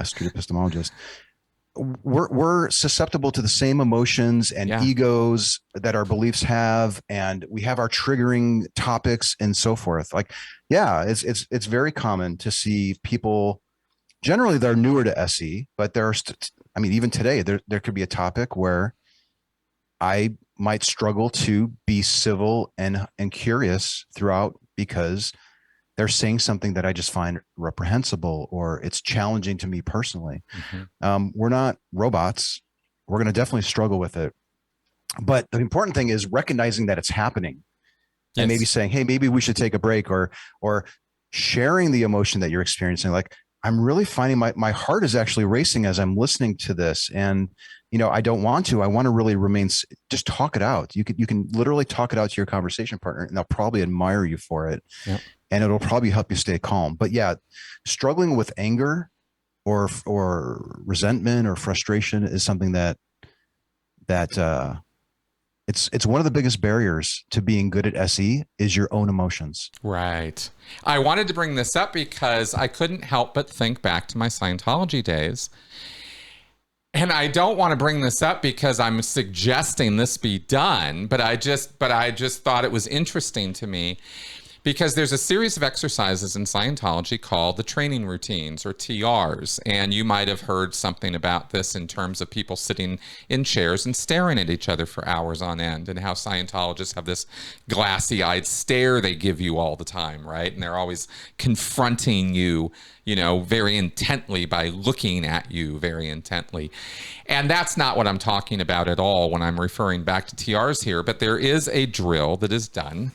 astute epistemologist. We're susceptible to the same emotions and egos that our beliefs have, and we have our triggering topics and so forth. Like, yeah, it's very common to see people. Generally, they're newer to SE, but I mean, even today, there could be a topic where I might struggle to be civil and curious throughout because they're saying something that I just find reprehensible or it's challenging to me personally. We're not robots. We're going to definitely struggle with it. But the important thing is recognizing that it's happening and maybe saying, hey, maybe we should take a break, or sharing the emotion that you're experiencing. Like, I'm really finding my heart is actually racing as I'm listening to this. And, I don't want to. I want to really just talk it out. You can literally talk it out to your conversation partner, and they'll probably admire you for it. Yep. And it'll probably help you stay calm. But yeah, struggling with anger or resentment or frustration is something that it's one of the biggest barriers to being good at SE is your own emotions. Right. I wanted to bring this up because I couldn't help but think back to my Scientology days. And I don't want to bring this up because I'm suggesting this be done, but I just thought it was interesting to me. Because there's a series of exercises in Scientology called the training routines, or TRs. And you might have heard something about this in terms of people sitting in chairs and staring at each other for hours on end, and how Scientologists have this glassy-eyed stare they give you all the time, right? And they're always confronting you, very intently by looking at you very intently. And that's not what I'm talking about at all when I'm referring back to TRs here. But there is a drill that is done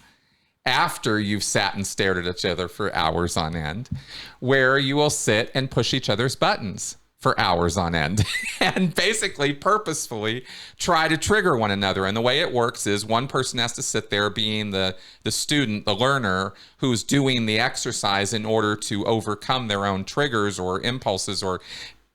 after you've sat and stared at each other for hours on end, where you will sit and push each other's buttons for hours on end and basically purposefully try to trigger one another. And the way it works is one person has to sit there being the student, the learner, who's doing the exercise in order to overcome their own triggers or impulses or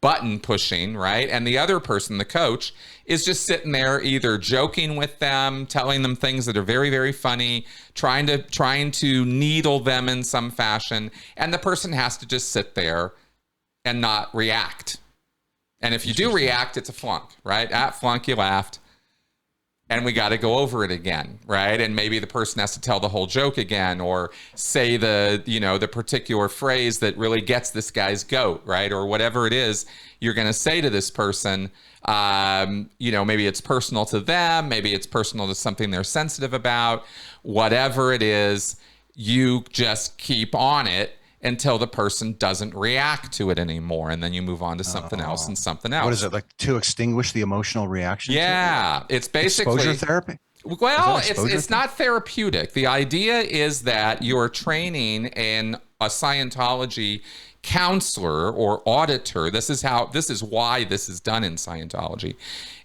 button pushing, right? And the other person, the coach, is just sitting there either joking with them, telling them things that are very, very funny, trying to needle them in some fashion. And the person has to just sit there and not react. And if you do react, it's a flunk, right? At flunk, you laughed. And we got to go over it again, right? And maybe the person has to tell the whole joke again, or say the particular phrase that really gets this guy's goat, right? Or whatever it is you're going to say to this person. Maybe it's personal to them, maybe it's personal to something they're sensitive about. Whatever it is, you just keep on it until the person doesn't react to it anymore. And then you move on to something else and something else. What is it, like to extinguish the emotional reaction? Yeah, it's basically exposure therapy. Well, it's not therapeutic. The idea is that you're training in a Scientology counselor or auditor. This is why this is done in Scientology,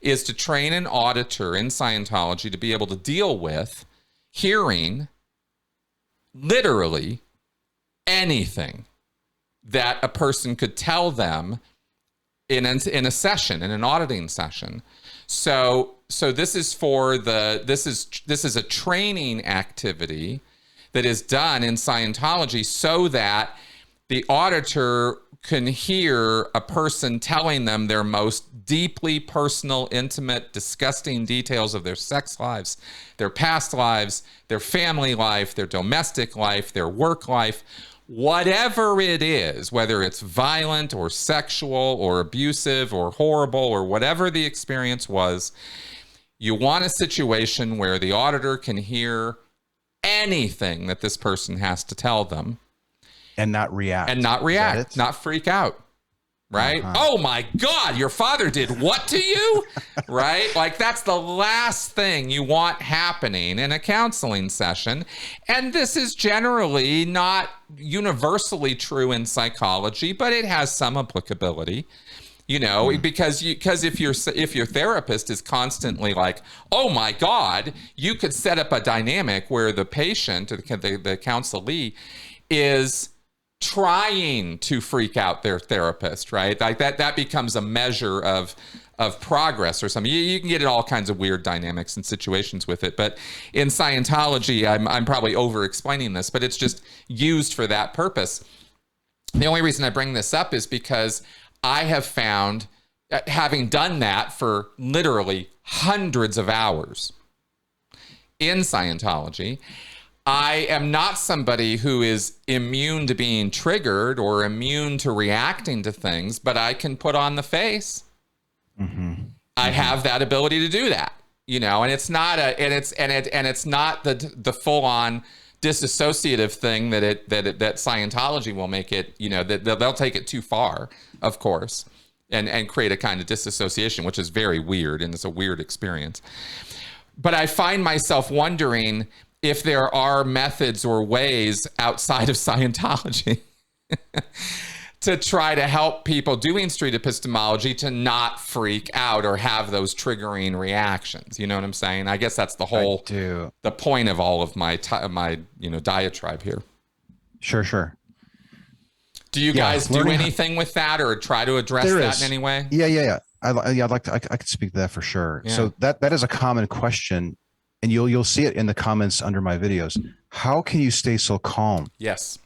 is to train an auditor in Scientology to be able to deal with hearing literally anything that a person could tell them in a session, in an auditing session. So this is a training activity that is done in Scientology so that the auditor can hear a person telling them their most deeply personal, intimate, disgusting details of their sex lives, their past lives, their family life, their domestic life, their work life, whatever it is, whether it's violent or sexual or abusive or horrible or whatever the experience was. You want a situation where the auditor can hear anything that this person has to tell them. And not react. Not freak out. Right? Oh my God, your father did what to you? Right? Like, that's the last thing you want happening in a counseling session. And this is generally not universally true in psychology, but it has some applicability. Because if your therapist is constantly like, oh my God, you could set up a dynamic where the patient, or the counselee, is trying to freak out their therapist, right? Like that becomes a measure of progress or something. You can get in all kinds of weird dynamics and situations with it. But in Scientology, I'm probably over explaining this, but it's just used for that purpose. The only reason I bring this up is because I have found, having done that for literally hundreds of hours in Scientology, I am not somebody who is immune to being triggered or immune to reacting to things, but I can put on the face. I have that ability to do that, you know, and it's not it's not the full on disassociative thing that Scientology will make it, you know, that they'll take it too far, of course, and create a kind of disassociation, which is very weird, and it's a weird experience. But I find myself wondering if there are methods or ways outside of Scientology to try to help people doing street epistemology to not freak out or have those triggering reactions. You know what I'm saying? I guess that's the whole, the point of all of my diatribe here. Sure. Do you guys do anything with that or try to address that in any way? Yeah. I'd like to, I could speak to that for sure. Yeah. So that is a common question, and you'll see it in the comments under my videos. How can you stay so calm? Yes.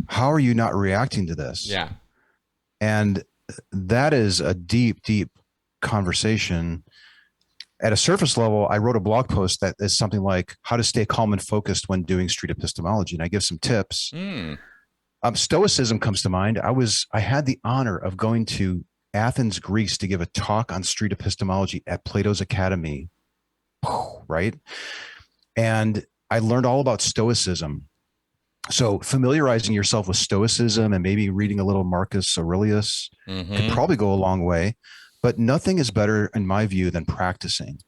How are you not reacting to this? Yeah. And that is a deep conversation. At a surface level, I wrote a blog post that is something like how to stay calm and focused when doing street epistemology. And I give some tips. Stoicism comes to mind. I had the honor of going to Athens, Greece to give a talk on street epistemology at Plato's Academy. Right. And I learned all about Stoicism. So familiarizing yourself with Stoicism and maybe reading a little Marcus Aurelius could probably go a long way, but nothing is better in my view than practicing,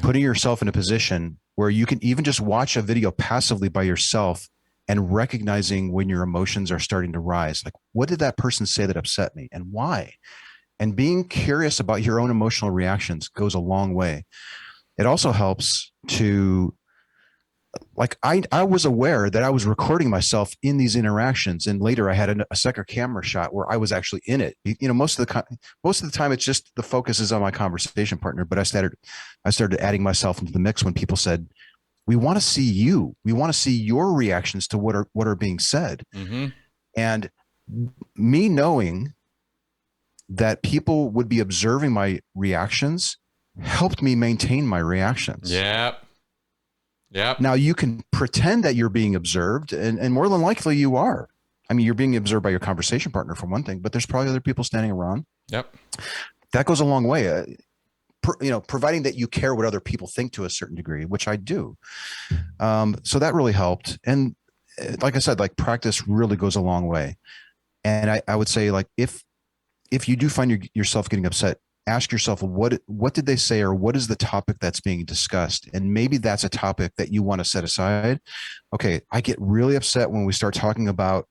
putting yourself in a position where you can even just watch a video passively by yourself and recognizing when your emotions are starting to rise. Like, what did that person say that upset me and why? And being curious about your own emotional reactions goes a long way. It also helps to, like, I was aware that I was recording myself in these interactions, and later I had a second camera shot where I was actually in it. You know, most of the time it's just the focus is on my conversation partner. But I started adding myself into the mix when people said, "We want to see you. We want to see your reactions to what are being said." And me knowing that people would be observing my reactions helped me maintain my reactions. Yep. Now you can pretend that you're being observed, and more than likely you are. I mean, you're being observed by your conversation partner for one thing, but there's probably other people standing around. Yep. That goes a long way. Providing that you care what other people think to a certain degree, which I do. So that really helped. And like I said, like practice really goes a long way. And I would say, like, if you do find yourself getting upset, ask yourself, what did they say, or what is the topic that's being discussed? And maybe that's a topic that you want to set aside. Okay, I get really upset when we start talking about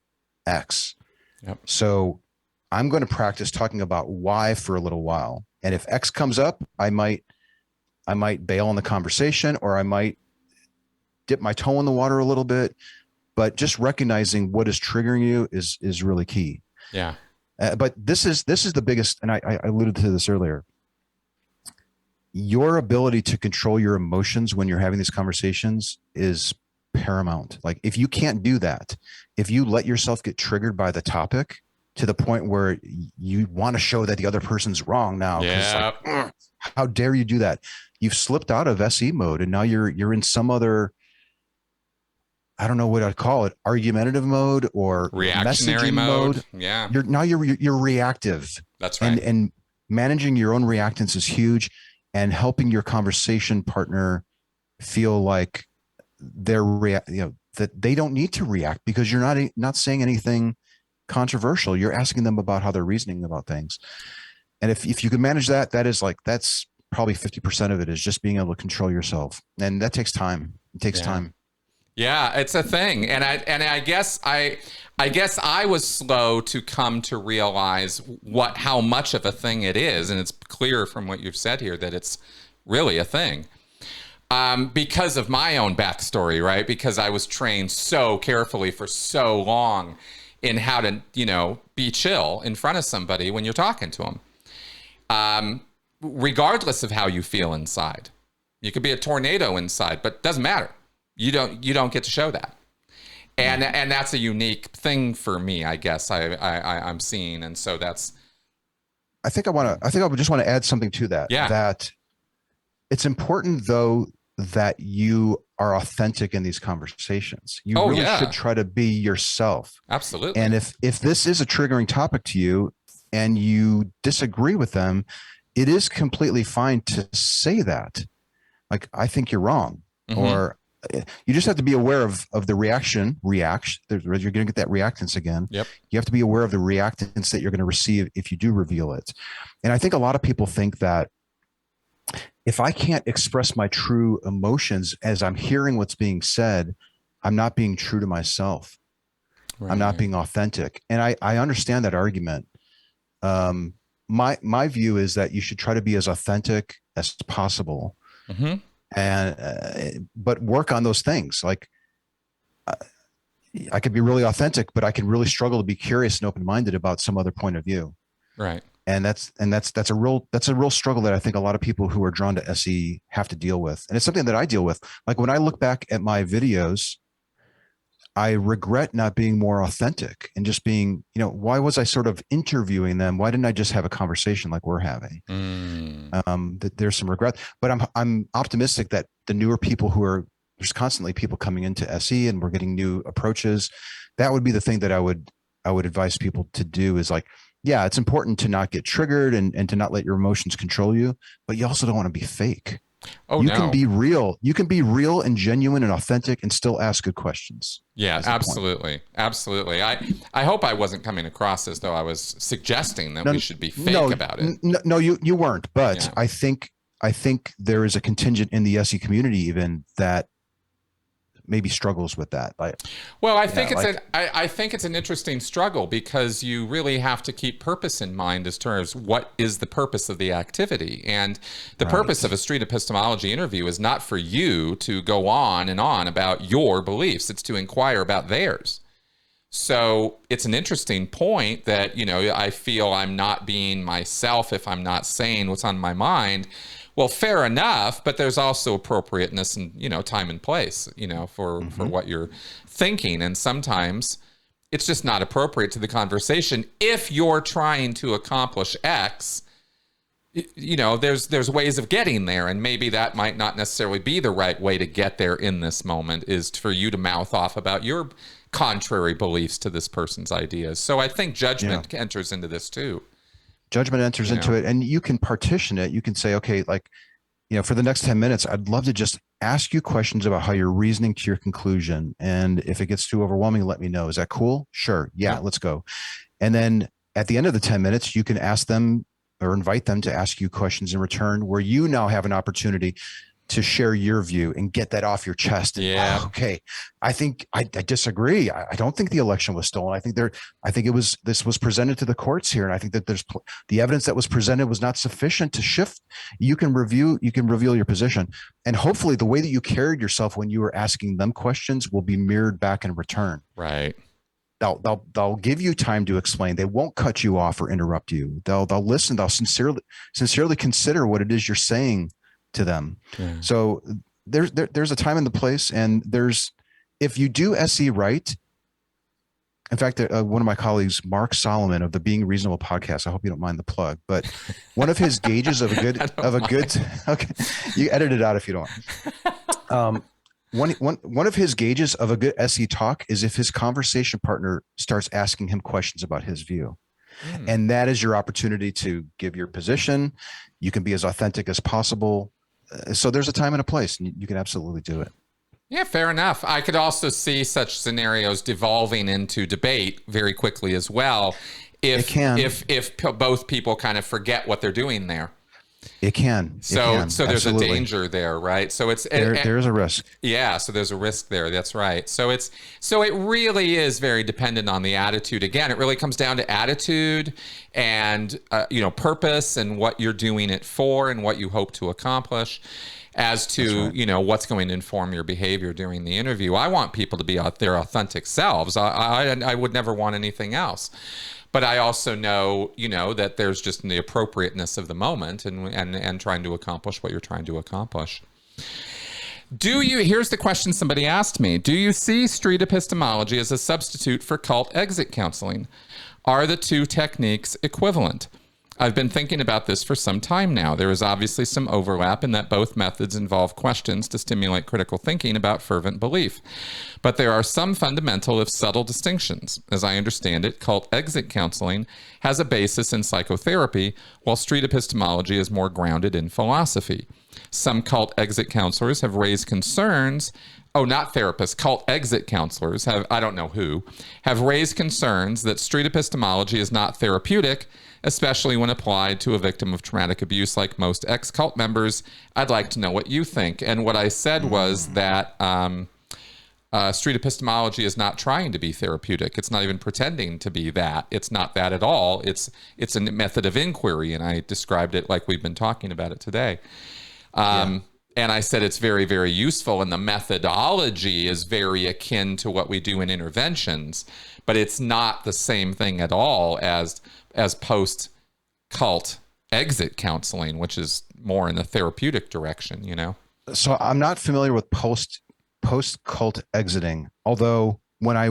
X. Yep. So I'm going to practice talking about Y for a little while. And if X comes up, I might bail on the conversation, or I might dip my toe in the water a little bit. But just recognizing what is triggering you is really key. Yeah. But this is the biggest, and I alluded to this earlier. Your ability to control your emotions when you're having these conversations is paramount. Like, if you can't do that, if you let yourself get triggered by the topic to the point where you want to show that the other person's wrong now, like, how dare you do that? You've slipped out of SE mode, and now you're in some other, I don't know what I'd call it, argumentative mode or reactionary mode. Yeah. You're reactive. That's right. And managing your own reactance is huge, and helping your conversation partner feel like that they don't need to react because you're not saying anything controversial. You're asking them about how they're reasoning about things. And if you can manage that, that's probably 50% of it is just being able to control yourself. And that takes time. It takes time. Yeah, it's a thing. And I guess I was slow to come to realize how much of a thing it is. And it's clear from what you've said here that it's really a thing. Because of my own backstory, right? Because I was trained so carefully for so long in how to, be chill in front of somebody when you're talking to them. Regardless of how you feel inside. You could be a tornado inside, but it doesn't matter. You don't get to show that. And that's a unique thing for me, I guess I'm seeing. And so that's I would just want to add something to that. Yeah. That it's important though that you are authentic in these conversations. You really should try to be yourself. Absolutely. And if this is a triggering topic to you and you disagree with them, it is completely fine to say that. Like, I think you're wrong. Or you just have to be aware of the reaction. You're going to get that reactance again. Yep. You have to be aware of the reactance that you're going to receive if you do reveal it. And I think a lot of people think that if I can't express my true emotions as I'm hearing what's being said, I'm not being true to myself. Right. I'm not being authentic. And I understand that argument. My view is that you should try to be as authentic as possible. And but work on those things. Like I could be really authentic, but I can really struggle to be curious and open-minded about some other point of view. Right. And that's a real struggle that I think a lot of people who are drawn to SE have to deal with. And it's something that I deal with. Like when I look back at my videos, I regret not being more authentic and just being, why was I sort of interviewing them? Why didn't I just have a conversation like we're having? There's some regret, but I'm optimistic that the newer people there's constantly people coming into SE and we're getting new approaches. That would be the thing that I would advise people to do is like, yeah, it's important to not get triggered and to not let your emotions control you, but you also don't want to be fake. You can be real. You can be real and genuine and authentic and still ask good questions. Yeah, absolutely. Absolutely. I hope I wasn't coming across as though I was suggesting that we should be fake about it. No, you weren't. But I think there is a contingent in the SE community even that maybe struggles with that. I think it's an interesting struggle because you really have to keep purpose in mind as terms what is the purpose of the activity. And the purpose of a street epistemology interview is not for you to go on and on about your beliefs. It's to inquire about theirs. So it's an interesting point that, I feel I'm not being myself if I'm not saying what's on my mind. Well, fair enough, but there's also appropriateness and, time and place, for what you're thinking. And sometimes it's just not appropriate to the conversation. If you're trying to accomplish X, there's ways of getting there. And maybe that might not necessarily be the right way to get there in this moment is for you to mouth off about your contrary beliefs to this person's ideas. So I think judgment enters into this too. Judgment enters into it, and you can partition it. You can say, okay, for the next 10 minutes, I'd love to just ask you questions about how you're reasoning to your conclusion. And if it gets too overwhelming, let me know. Is that cool? Sure. Yeah, let's go. And then at the end of the 10 minutes, you can ask them or invite them to ask you questions in return where you now have an opportunity to share your view and get that off your chest. And, okay. I think I disagree. I don't think the election was stolen. I think this was presented to the courts here. And I think that the evidence that was presented was not sufficient to shift. You can reveal your position. And hopefully the way that you carried yourself when you were asking them questions will be mirrored back in return. Right. They'll give you time to explain. They won't cut you off or interrupt you. They'll listen. They'll sincerely consider what it is you're saying to them. So there's a time and the place, and if you do SE right. In fact, one of my colleagues, Mark Solomon of the Being Reasonable podcast, I hope you don't mind the plug, but one of his gauges of a good okay, you edit it out if you don't. One of his gauges of a good SE talk is if his conversation partner starts asking him questions about his view. And that is your opportunity to give your position. You can be as authentic as possible. So there's a time and a place, and you can absolutely do it. Yeah, fair enough. I could also see such scenarios devolving into debate very quickly as well. If both people kind of forget what they're doing there. It can. So there's a danger there, right? So there's a risk. Yeah, so there's a risk there. That's right. So it really is very dependent on the attitude. Again, it really comes down to attitude and purpose and what you're doing it for and what you hope to accomplish as to what's going to inform your behavior during the interview. I want people to be their authentic selves. I would never want anything else. But I also know, that there's just the appropriateness of the moment and trying to accomplish what you're trying to accomplish. Here's the question somebody asked me. Do you see street epistemology as a substitute for cult exit counseling? Are the two techniques equivalent? I've been thinking about this for some time now. There is obviously some overlap in that both methods involve questions to stimulate critical thinking about fervent belief. But there are some fundamental, if subtle, distinctions. As I understand it, cult exit counseling has a basis in psychotherapy, while street epistemology is more grounded in philosophy. Some cult exit counselors have raised concerns. Oh, not therapists, cult exit counselors have, I don't know who, have raised concerns that street epistemology is not therapeutic, especially when applied to a victim of traumatic abuse like most ex-cult members. I'd like to know what you think. And what I said was that street epistemology is not trying to be therapeutic. It's not even pretending to be that. It's not that at all. It's a method of inquiry, and I described it like we've been talking about it today. And I said it's very, very useful, and the methodology is very akin to what we do in interventions, but it's not the same thing at all as post-cult exit counseling, which is more in the therapeutic direction, you know? So I'm not familiar with post-cult exiting, although when I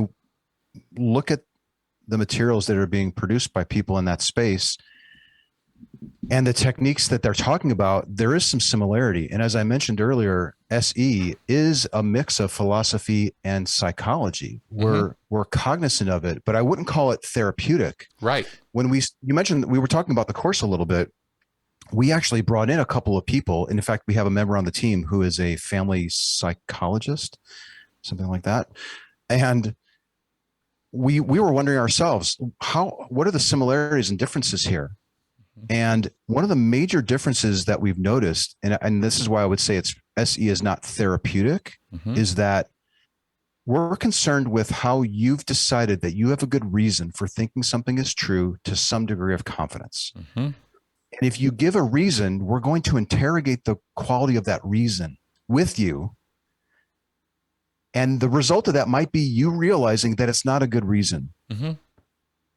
look at the materials that are being produced by people in that space and the techniques that they're talking about, there is some similarity. And as I mentioned earlier, SE is a mix of philosophy and psychology. We're cognizant of it, but I wouldn't call it therapeutic. Right. When you mentioned, we were talking about the course a little bit. We actually brought in a couple of people. And in fact, we have a member on the team who is a family psychologist, something like that. And we were wondering ourselves, what are the similarities and differences here? And one of the major differences that we've noticed, and this is why I would say SE is not therapeutic, is that we're concerned with how you've decided that you have a good reason for thinking something is true to some degree of confidence. And if you give a reason, we're going to interrogate the quality of that reason with you. And the result of that might be you realizing that it's not a good reason.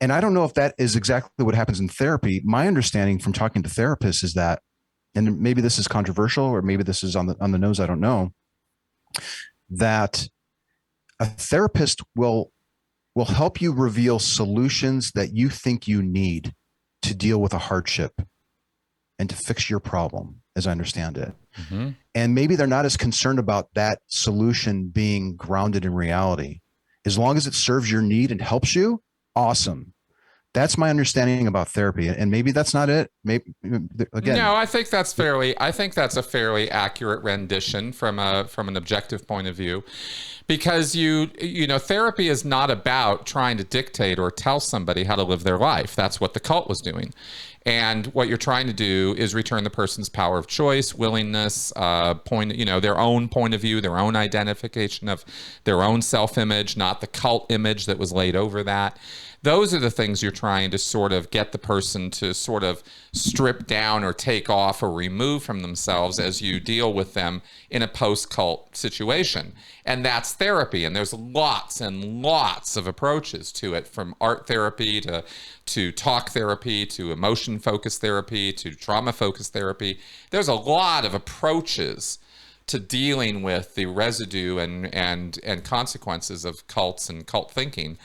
And I don't know if that is exactly what happens in therapy. My understanding from talking to therapists is that, and maybe this is controversial, or maybe this is on the nose, I don't know, that a therapist will help you reveal solutions that you think you need to deal with a hardship and to fix your problem, as I understand it. And maybe they're not as concerned about that solution being grounded in reality. As long as it serves your need and helps you, awesome. That's my understanding about therapy, and maybe that's not it. Maybe again. No, I think that's a fairly accurate rendition from an objective point of view, because you know, therapy is not about trying to dictate or tell somebody how to live their life. That's what the cult was doing. And what you're trying to do is return the person's power of choice, willingness, their own point of view, their own identification of their own self-image, not the cult image that was laid over that. Those are the things you're trying to sort of get the person to sort of strip down or take off or remove from themselves as you deal with them in a post-cult situation. And that's therapy. And there's lots and lots of approaches to it, from art therapy to talk therapy, to emotion-focused therapy, to trauma-focused therapy. There's a lot of approaches to dealing with the residue and consequences of cults and cult thinking.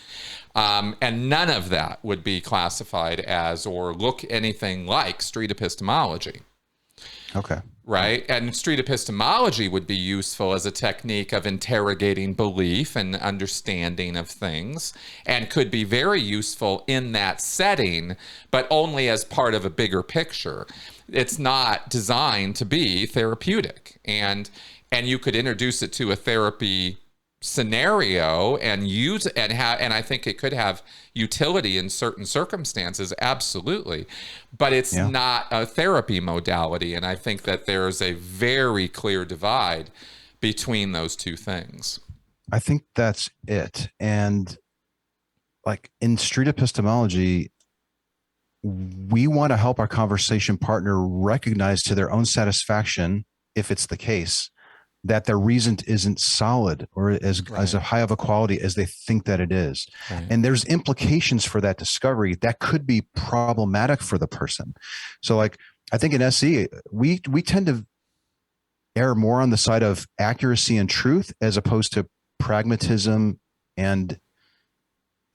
And none of that would be classified as or look anything like street epistemology. Okay. Right? And street epistemology would be useful as a technique of interrogating belief and understanding of things, and could be very useful in that setting, but only as part of a bigger picture. It's not designed to be therapeutic. And you could introduce it to a therapy scenario and use it, and I think it could have utility in certain circumstances, absolutely, but it's not a therapy modality. And I think that there's a very clear divide between those two things. I think that's it. And like in street epistemology, we want to help our conversation partner recognize to their own satisfaction, if it's the case, that their reason isn't solid or as high of a quality as they think that it is. Right. And there's implications for that discovery that could be problematic for the person. So like, I think in SE, we tend to err more on the side of accuracy and truth as opposed to pragmatism and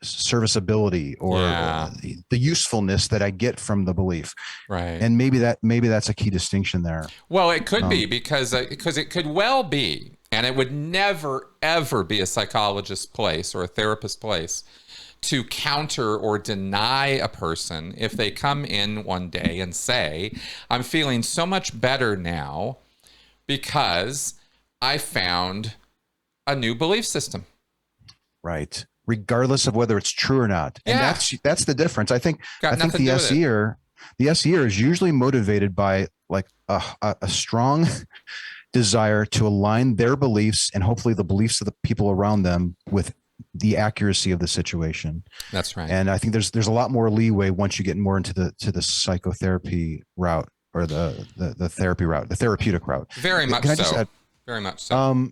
serviceability or the usefulness that I get from the belief. Right. And maybe that's a key distinction there. Well, it could be because it could well be, and it would never, ever be a psychologist's place or a therapist's place to counter or deny a person if they come in one day and say, I'm feeling so much better now because I found a new belief system. Right. Regardless of whether it's true or not. And that's the difference. I think the SEer is usually motivated by like a strong desire to align their beliefs and hopefully the beliefs of the people around them with the accuracy of the situation. That's right. And I think there's a lot more leeway once you get more into the psychotherapy route or the therapy route, the therapeutic route. Very much so. Very much so.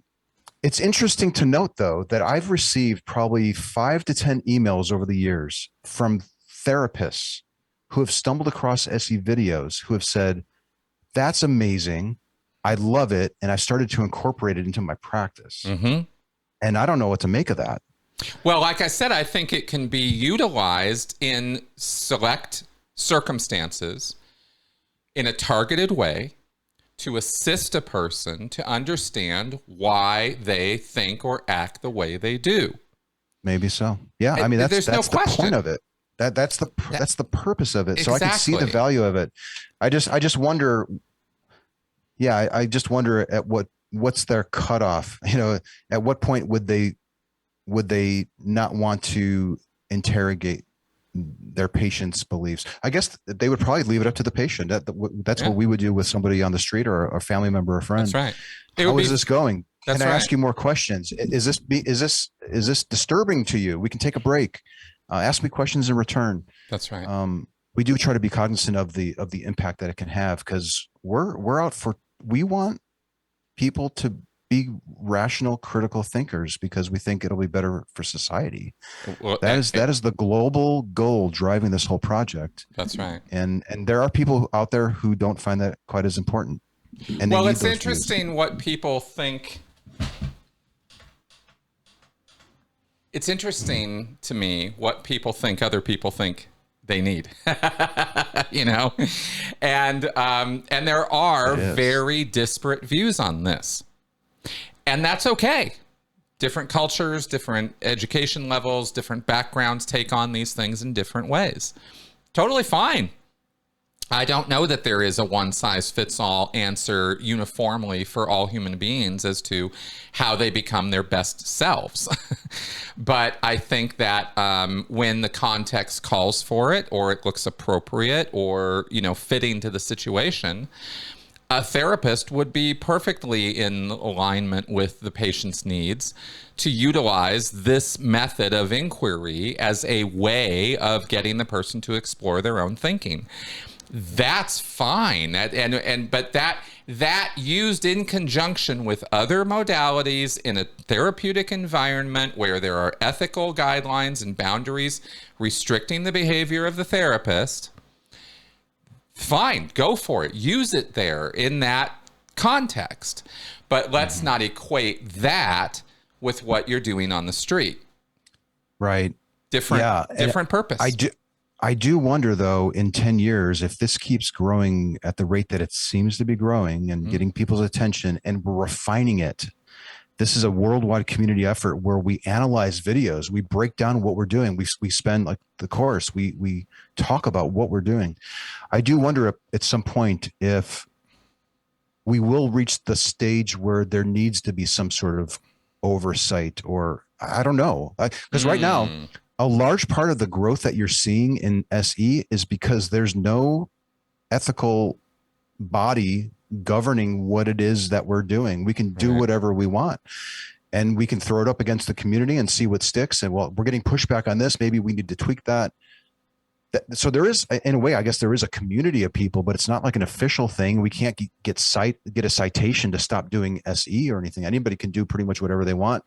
It's interesting to note, though, that I've received probably 5 to 10 emails over the years from therapists who have stumbled across SE videos who have said, that's amazing. I love it. And I started to incorporate it into my practice. Mm-hmm. And I don't know what to make of that. Well, like I said, I think it can be utilized in select circumstances in a targeted way to assist a person to understand why they think or act the way they do. Maybe so. Yeah. I mean, that's no the point of it. That's the purpose of it. Exactly. So I can see the value of it. I just wonder. Yeah. I just wonder at what's their cutoff, at what point would they not want to interrogate their patient's beliefs? I guess they would probably leave it up to the patient. That's what we would do with somebody on the street or a family member or friend. That's right. How is this going? Can I ask you more questions? Is this disturbing to you? We can take a break. Ask me questions in return. That's right. We do try to be cognizant of the impact that it can have because we want people to be rational, critical thinkers because we think it'll be better for society. Well, that is the global goal driving this whole project. That's right. And there are people out there who don't find that quite as important. And well, it's interesting what people think. It's interesting to me what people think other people think they need, and there are very disparate views on this. And that's okay. Different cultures, different education levels, different backgrounds take on these things in different ways. Totally fine. I don't know that there is a one-size-fits-all answer uniformly for all human beings as to how they become their best selves. But I think that when the context calls for it or it looks appropriate or, fitting to the situation, a therapist would be perfectly in alignment with the patient's needs to utilize this method of inquiry as a way of getting the person to explore their own thinking. That's fine. But that used in conjunction with other modalities in a therapeutic environment where there are ethical guidelines and boundaries restricting the behavior of the therapist, fine, go for it. Use it there in that context. But let's not equate that with what you're doing on the street. Right. Different purpose. I do wonder, though, in 10 years, if this keeps growing at the rate that it seems to be growing and getting people's attention and we're refining it. This is a worldwide community effort where we analyze videos. We break down what we're doing. We spend like the course. We talk about what we're doing. I do wonder at some point if we will reach the stage where there needs to be some sort of oversight or I don't know. Because right now, a large part of the growth that you're seeing in SE is because there's no ethical body governing what it is that we're doing. We can do whatever we want and we can throw it up against the community and see what sticks. And well, we're getting pushback on this. Maybe we need to tweak that. So there is, in a way, I guess there is a community of people, but it's not like an official thing. We can't get a citation to stop doing SE or anything. Anybody can do pretty much whatever they want.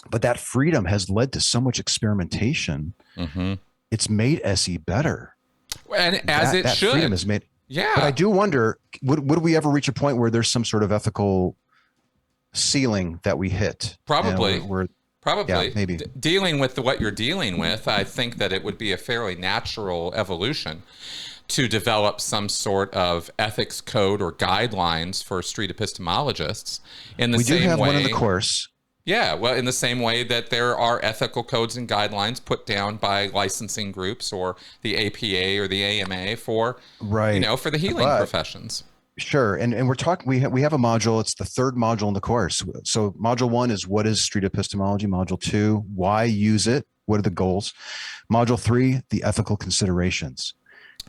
But that freedom has led to so much experimentation. Mm-hmm. It's made SE better. And that should. Freedom is made. Yeah. But I do wonder, would we ever reach a point where there's some sort of ethical ceiling that we hit? Probably. Probably. maybe. Dealing with what you're dealing with, I think that it would be a fairly natural evolution to develop some sort of ethics code or guidelines for street epistemologists in the We same do have way. one in the course. Yeah, well, in the same way that there are ethical codes and guidelines put down by licensing groups or the APA or the AMA for, for the healing professions. Sure. And we're talking, we have a module. It's the third module in the course. So module 1 is what is street epistemology? Module 2, why use it? What are the goals? Module 3, the ethical considerations,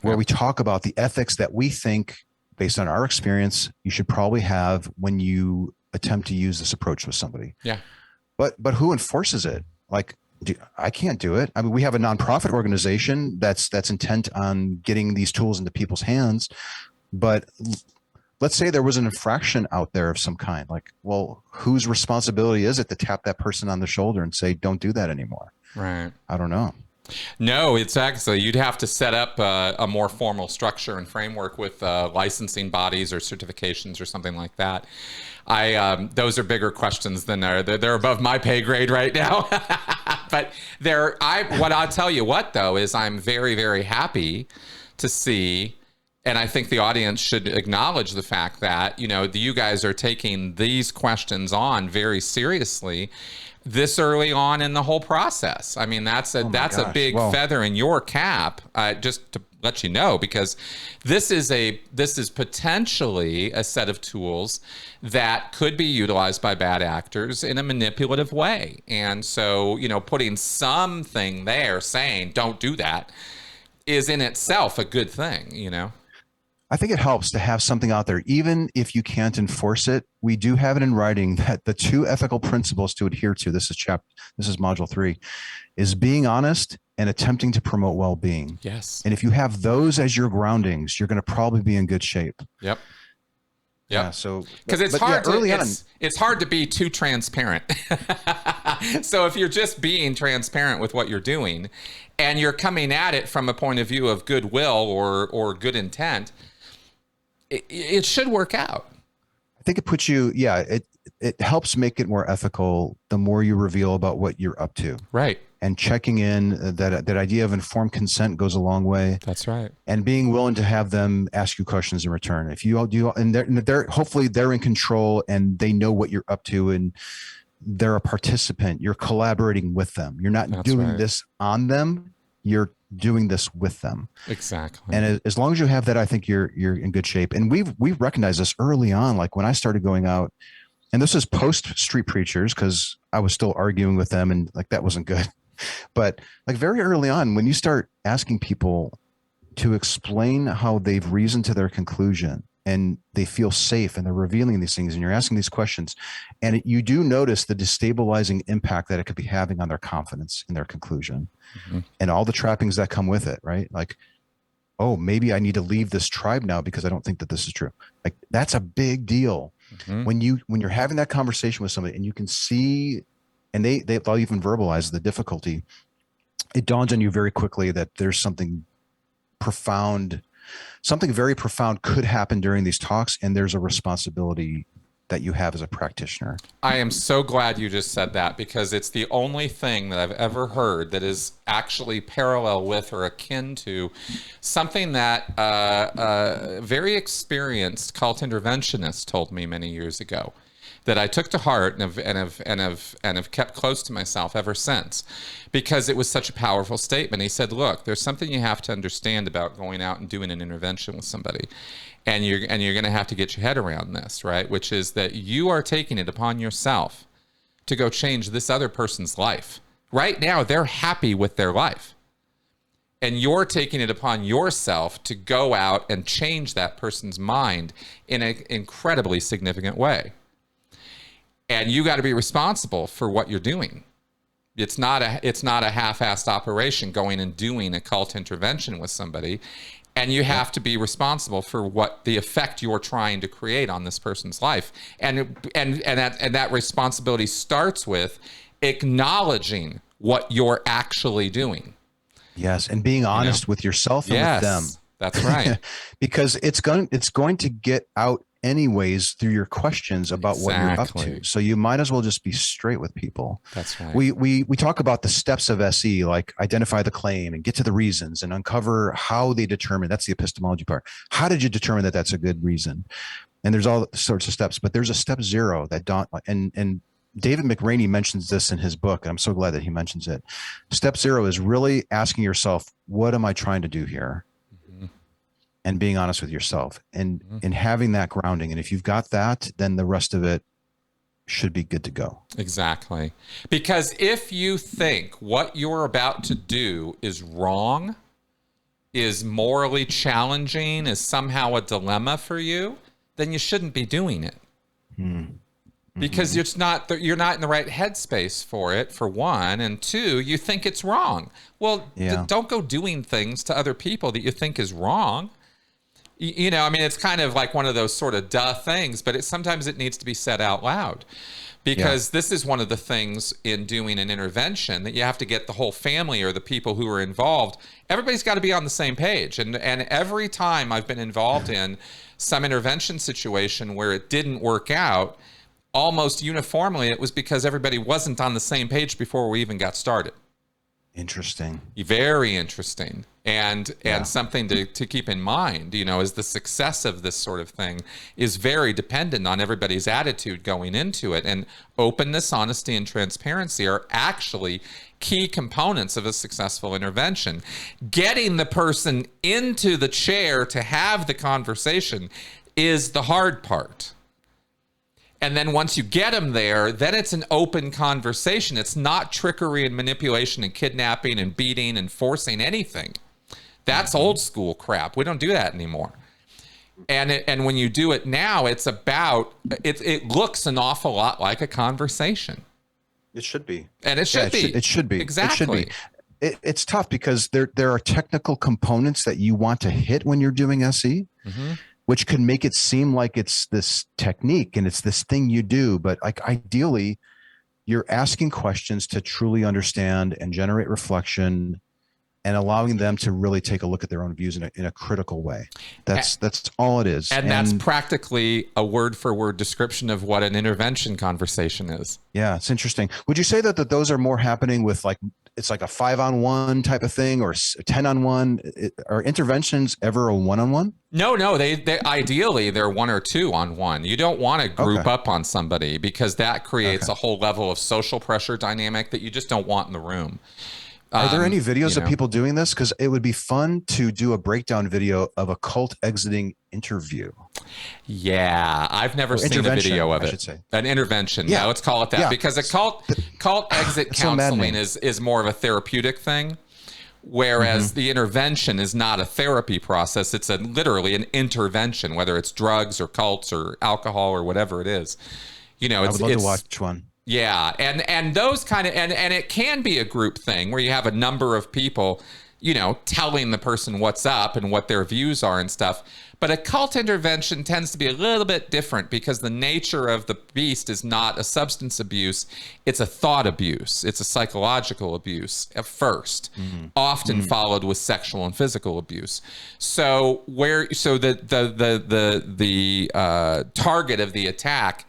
where we talk about the ethics that we think, based on our experience, you should probably have when you attempt to use this approach with somebody. Yeah. But who enforces it? Like, I can't do it. I mean, we have a nonprofit organization that's intent on getting these tools into people's hands. But let's say there was an infraction out there of some kind. Like, well, whose responsibility is it to tap that person on the shoulder and say, don't do that anymore? Right. I don't know. No, it's actually, you'd have to set up a more formal structure and framework with licensing bodies or certifications or something like that. Those are bigger questions than they're above my pay grade right now. But what I'll tell you what though is I'm very, very happy to see, and I think the audience should acknowledge the fact that, you guys are taking these questions on very seriously this early on in the whole process. I mean, that's a big feather in your cap, just to let you know, because this is potentially a set of tools that could be utilized by bad actors in a manipulative way. And so, putting something there saying don't do that is in itself a good thing, I think it helps to have something out there, even if you can't enforce it. We do have it in writing that the 2 ethical principles to adhere to, this is module 3, is being honest and attempting to promote well-being. Yes. And if you have those as your groundings, you're going to probably be in good shape. Yep. Yeah. So, because it's hard to be too transparent. So if you're just being transparent with what you're doing and you're coming at it from a point of view of goodwill or good intent, it should work out. I think it puts you, it helps make it more ethical the more you reveal about what you're up to. Right. And checking in, that idea of informed consent goes a long way. That's right. And being willing to have them ask you questions in return. If you all do, and they're hopefully they're in control and they know what you're up to and they're a participant. You're collaborating with them. You're not doing this on them. You're doing this with them. Exactly. And as long as you have that, I think you're in good shape. And we've recognized this early on. Like when I started going out, and this is post street preachers, because I was still arguing with them and like that wasn't good. But like very early on, when you start asking people to explain how they've reasoned to their conclusion and they feel safe and they're revealing these things and you're asking these questions, and you do notice the destabilizing impact that it could be having on their confidence in their conclusion and all the trappings that come with it, right? Like, oh, maybe I need to leave this tribe now because I don't think that this is true. Like that's a big deal. When you're having that conversation with somebody and you can see, and they'll even verbalize the difficulty, it dawns on you very quickly that there's something very profound could happen during these talks, and there's a responsibility that you have as a practitioner. I am so glad you just said that, because it's the only thing that I've ever heard that is actually parallel with or akin to something that a very experienced cult interventionist told me many years ago, that I took to heart and have kept close to myself ever since, because it was such a powerful statement. He said, look, there's something you have to understand about going out and doing an intervention with somebody. And you're going to have to get your head around this, right? Which is that you are taking it upon yourself to go change this other person's life. Right now, they're happy with their life. And you're taking it upon yourself to go out and change that person's mind in an incredibly significant way. And you got to be responsible for what you're doing. It's not a half-assed operation going and doing a cult intervention with somebody. And you have to be responsible for what the effect you're trying to create on this person's life. And that responsibility starts with acknowledging what you're actually doing. Yes, and being honest with yourself and with them. That's right. Because it's going to get out anyways through your questions about what you're up to. So you might as well just be straight with people. That's right. We talk about the steps of SE, like identify the claim and get to the reasons and uncover how they determine. That's the epistemology part. How did you determine that that's a good reason? And there's all sorts of steps, but there's a step 0 that and David McRaney mentions this in his book, and I'm so glad that he mentions it. Step 0 is really asking yourself, what am I trying to do here? Mm-hmm. And being honest with yourself and having that grounding. And if you've got that, then the rest of it should be good to go. Exactly. Because if you think what you're about to do is wrong, is morally challenging, is somehow a dilemma for you, then you shouldn't be doing it. Because you're not in the right headspace for it, for one, and two, you think it's wrong. Well, don't go doing things to other people that you think is wrong. You know, I mean, it's kind of like one of those sort of duh things, but sometimes it needs to be said out loud. Because this is one of the things in doing an intervention, that you have to get the whole family or the people who are involved. Everybody's got to be on the same page. And every time I've been involved in some intervention situation where it didn't work out, almost uniformly, it was because everybody wasn't on the same page before we even got started. Interesting. Very interesting. And something to keep in mind, you know, is the success of this sort of thing is very dependent on everybody's attitude going into it. And openness, honesty, and transparency are actually key components of a successful intervention. Getting the person into the chair to have the conversation is the hard part. And then once you get them there, then it's an open conversation. It's not trickery and manipulation and kidnapping and beating and forcing anything. That's old school crap. We don't do that anymore. And when you do it now, it looks an awful lot like a conversation. It should be. And it should be. It should be. Exactly. It should be. It's tough because there are technical components that you want to hit when you're doing SE. Which could make it seem like it's this technique and it's this thing you do. But like ideally, you're asking questions to truly understand and generate reflection and allowing them to really take a look at their own views in a critical way. That's all it is. And that's practically a word for word description of what an intervention conversation is. Yeah, it's interesting. Would you say that those are more happening with like, it's like a 5-on-1 type of thing or 10-on-1? Are interventions ever a 1-on-1? No, they ideally they're 1 or 2-on-1. You don't want to group up on somebody because that creates a whole level of social pressure dynamic that you just don't want in the room. Are there any videos of people doing this? Because it would be fun to do a breakdown video of a cult exiting interview. Yeah, I've never seen a video of it. I should say. An intervention. Yeah, let's call it that. Because a cult exit counseling is more of a therapeutic thing. Whereas the intervention is not a therapy process. It's literally an intervention, whether it's drugs or cults or alcohol or whatever it is. You know, I would love to watch one. Yeah, and those kind of and it can be a group thing where you have a number of people, you know, telling the person what's up and what their views are and stuff. But a cult intervention tends to be a little bit different because the nature of the beast is not a substance abuse, it's a thought abuse. It's a psychological abuse at first, often followed with sexual and physical abuse. So the target of the attack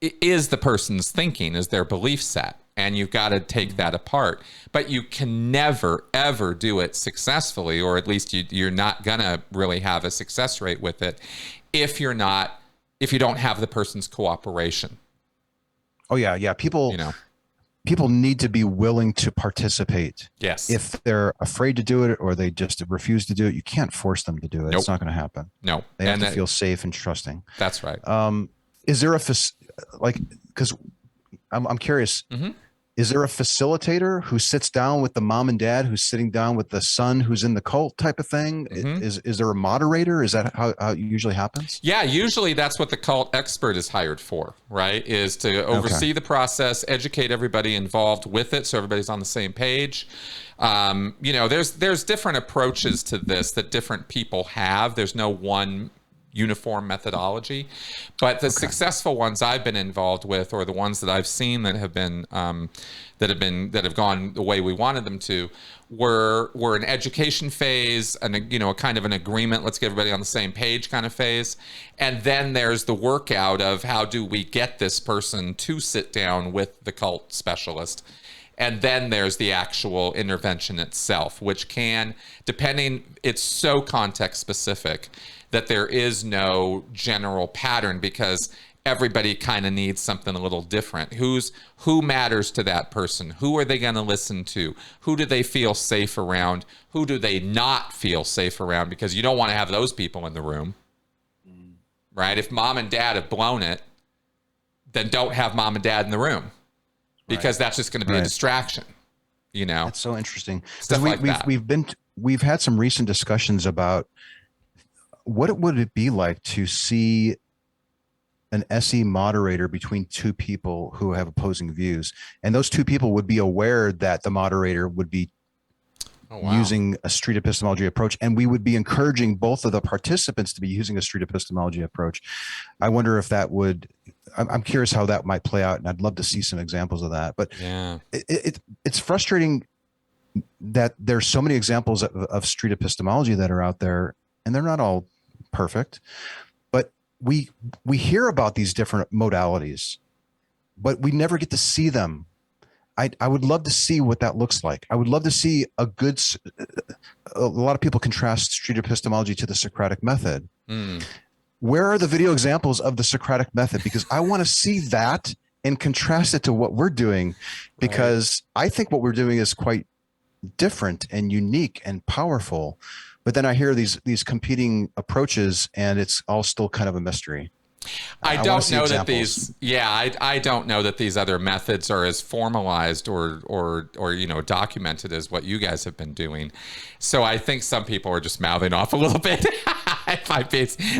is the person's thinking, is their belief set. And you've got to take that apart. But you can never, ever do it successfully, or at least you're not going to really have a success rate with it if you don't have the person's cooperation. Oh, yeah. People need to be willing to participate. Yes. If they're afraid to do it or they just refuse to do it, you can't force them to do it. Nope. It's not going to happen. No. They have to feel safe and trusting. That's right. Is there because I'm curious, is there a facilitator who sits down with the mom and dad who's sitting down with the son who's in the cult type of thing? Is there a moderator? Is that how it usually happens? Yeah, usually that's what the cult expert is hired for, right? Is to oversee the process, educate everybody involved with it so everybody's on the same page. There's different approaches to this that different people have. There's no one uniform methodology. But the successful ones I've been involved with, or the ones that I've seen that have been that have gone the way we wanted them to, were an education phase, and a kind of an agreement, let's get everybody on the same page kind of phase, and then there's the workout of how do we get this person to sit down with the cult specialist. And then there's the actual intervention itself, which can, it's so context specific that there is no general pattern, because everybody kind of needs something a little different. Who matters to that person? Who are they going to listen to? Who do they feel safe around? Who do they not feel safe around? Because you don't want to have those people in the room, right? If mom and dad have blown it, then don't have mom and dad in the room. Because that's just going to be a distraction, That's so interesting. Stuff like that. We've had some recent discussions about what would it be like to see an SE moderator between two people who have opposing views, and those two people would be aware that the moderator would be using a street epistemology approach, and we would be encouraging both of the participants to be using a street epistemology approach. I wonder if that would, I'm curious how that might play out, and I'd love to see some examples of that. But it's frustrating that there's so many examples of street epistemology that are out there, and they're not all perfect, but we hear about these different modalities, but we never get to see them. I would love to see what that looks like. I would love to see a lot of people contrast street epistemology to the Socratic method. Where are the video examples of the Socratic method? Because I want to see that and contrast it to what we're doing, because I think what we're doing is quite different and unique and powerful. But then I hear these competing approaches, and it's all still kind of a mystery. I don't know that I don't know that these other methods are as formalized or documented as what you guys have been doing. So I think some people are just mouthing off a little bit. If I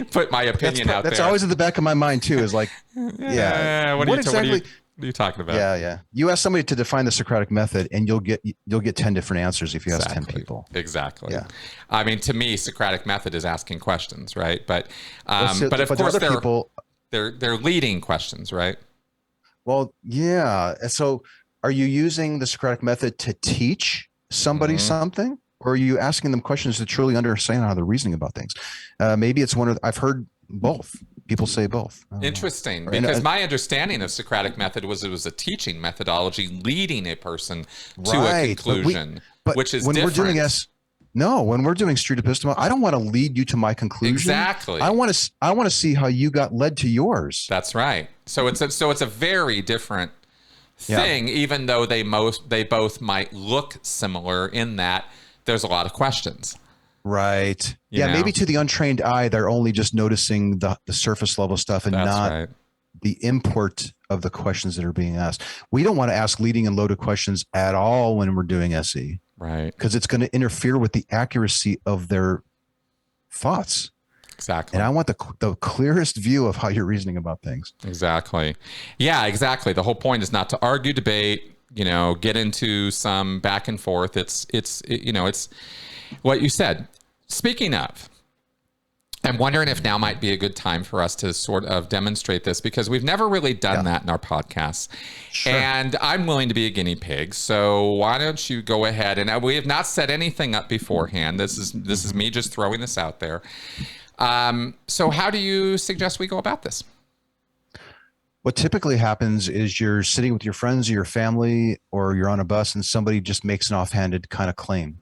put my opinion out there. That's always in the back of my mind too, is like, what are you talking about? Yeah. You ask somebody to define the Socratic method, and you'll get 10 different answers if you ask 10 people. Exactly. Yeah. I mean, to me, Socratic method is asking questions, right? But of course, they're leading questions, right? Well, yeah. So, are you using the Socratic method to teach somebody something, or are you asking them questions to truly understand how they're reasoning about things? Maybe it's I've heard both. People say both. Interesting, because my understanding of Socratic method was it was a teaching methodology leading a person to a conclusion, which is different. When we're doing street epistemology, I don't want to lead you to my conclusion. Exactly. I want to see how you got led to yours. That's right. So it's a very different thing, even though they both might look similar in that there's a lot of questions. Right. Maybe to the untrained eye, they're only just noticing the surface level stuff and not the import of the questions that are being asked. We don't want to ask leading and loaded questions at all when we're doing SE. Right. Because it's going to interfere with the accuracy of their thoughts. Exactly. And I want the clearest view of how you're reasoning about things. Exactly. Yeah, exactly. The whole point is not to argue, debate, get into some back and forth. It's what you said. Speaking of, I'm wondering if now might be a good time for us to sort of demonstrate this, because we've never really done that in our podcasts. Sure. And I'm willing to be a guinea pig. So why don't you go ahead, and we have not set anything up beforehand. This is me just throwing this out there. So how do you suggest we go about this? What typically happens is you're sitting with your friends or your family, or you're on a bus, and somebody just makes an offhanded kind of claim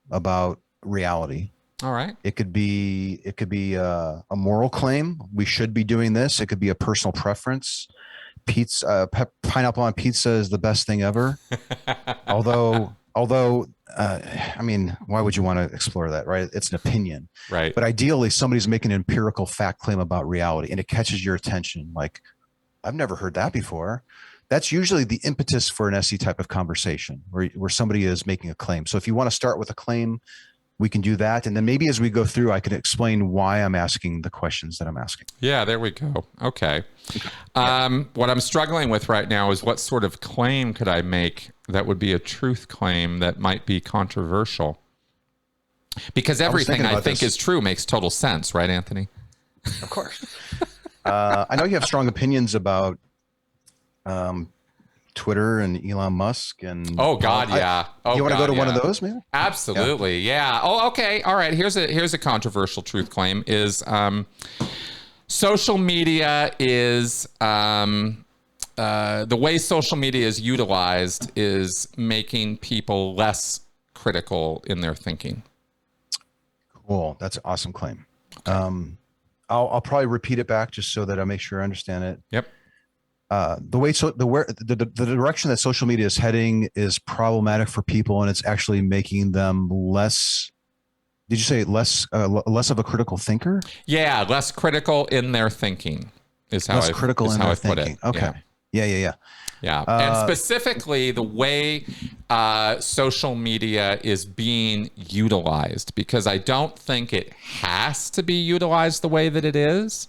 about reality. All right. It could be a moral claim. We should be doing this. It could be a personal preference. Pineapple on pizza is the best thing ever. although, I mean, why would you want to explore that, right? It's an opinion. Right. But ideally, somebody's making an empirical fact claim about reality, and it catches your attention. Like, I've never heard that before. That's usually the impetus for an SE type of conversation, where somebody is making a claim. So if you want to start with a claim, we can do that. And then maybe as we go through, I can explain why I'm asking the questions that I'm asking. Yeah, there we go. Okay. What I'm struggling with right now is what sort of claim could I make that would be a truth claim that might be controversial? Because everything I think is true makes total sense, right, Anthony? Of course. I know you have strong opinions about Twitter and Elon Musk and Oh God, yeah. Oh, you want to God, go to one of yeah. those, maybe? Absolutely, yeah. Oh, okay, all right. Here's a controversial truth claim: is social media is the way social media is utilized is making people less critical in their thinking. Cool. That's an awesome claim. Okay. I'll probably repeat it back just so that I make sure I understand it. Yep. The direction that social media is heading is problematic for people, and it's actually making them less. Did you say less of a critical thinker? Yeah, less critical in their thinking is how Less critical in their put it. thinking. Okay. Yeah. Yeah. And specifically the way social media is being utilized, because I don't think it has to be utilized the way that it is.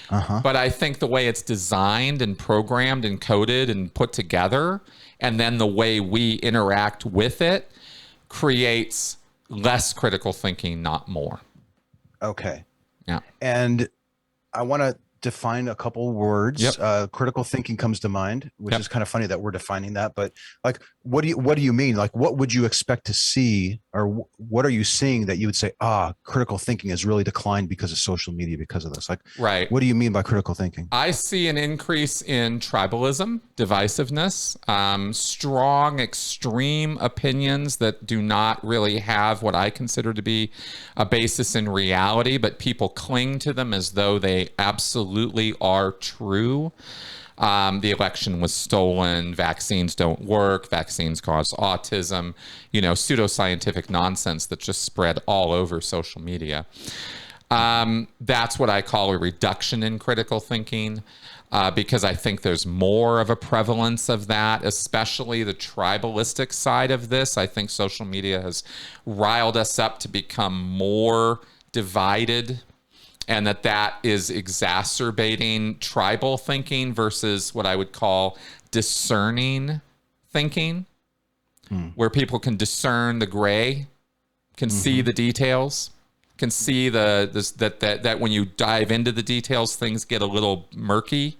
But I think the way it's designed and programmed and coded and put together, and then the way we interact with it, creates less critical thinking, not more. Okay. Yeah. And I want to define a couple words. Yep. Critical thinking comes to mind, which is kind of funny that we're defining that. But like, what do you mean? Like, what would you expect to see, or what are you seeing that you would say, critical thinking has really declined because of social media, because of this? Like, right. What do you mean by critical thinking? I see an increase in tribalism, divisiveness, strong, extreme opinions that do not really have what I consider to be a basis in reality, but people cling to them as though they absolutely are true. The election was stolen, vaccines don't work, vaccines cause autism, pseudoscientific nonsense that just spread all over social media. That's what I call a reduction in critical thinking, because I think there's more of a prevalence of that, especially the tribalistic side of this. I think social media has riled us up to become more divided, and that is exacerbating tribal thinking versus what I would call discerning thinking, where people can discern the gray, can see the details, can see that when you dive into the details, things get a little murky,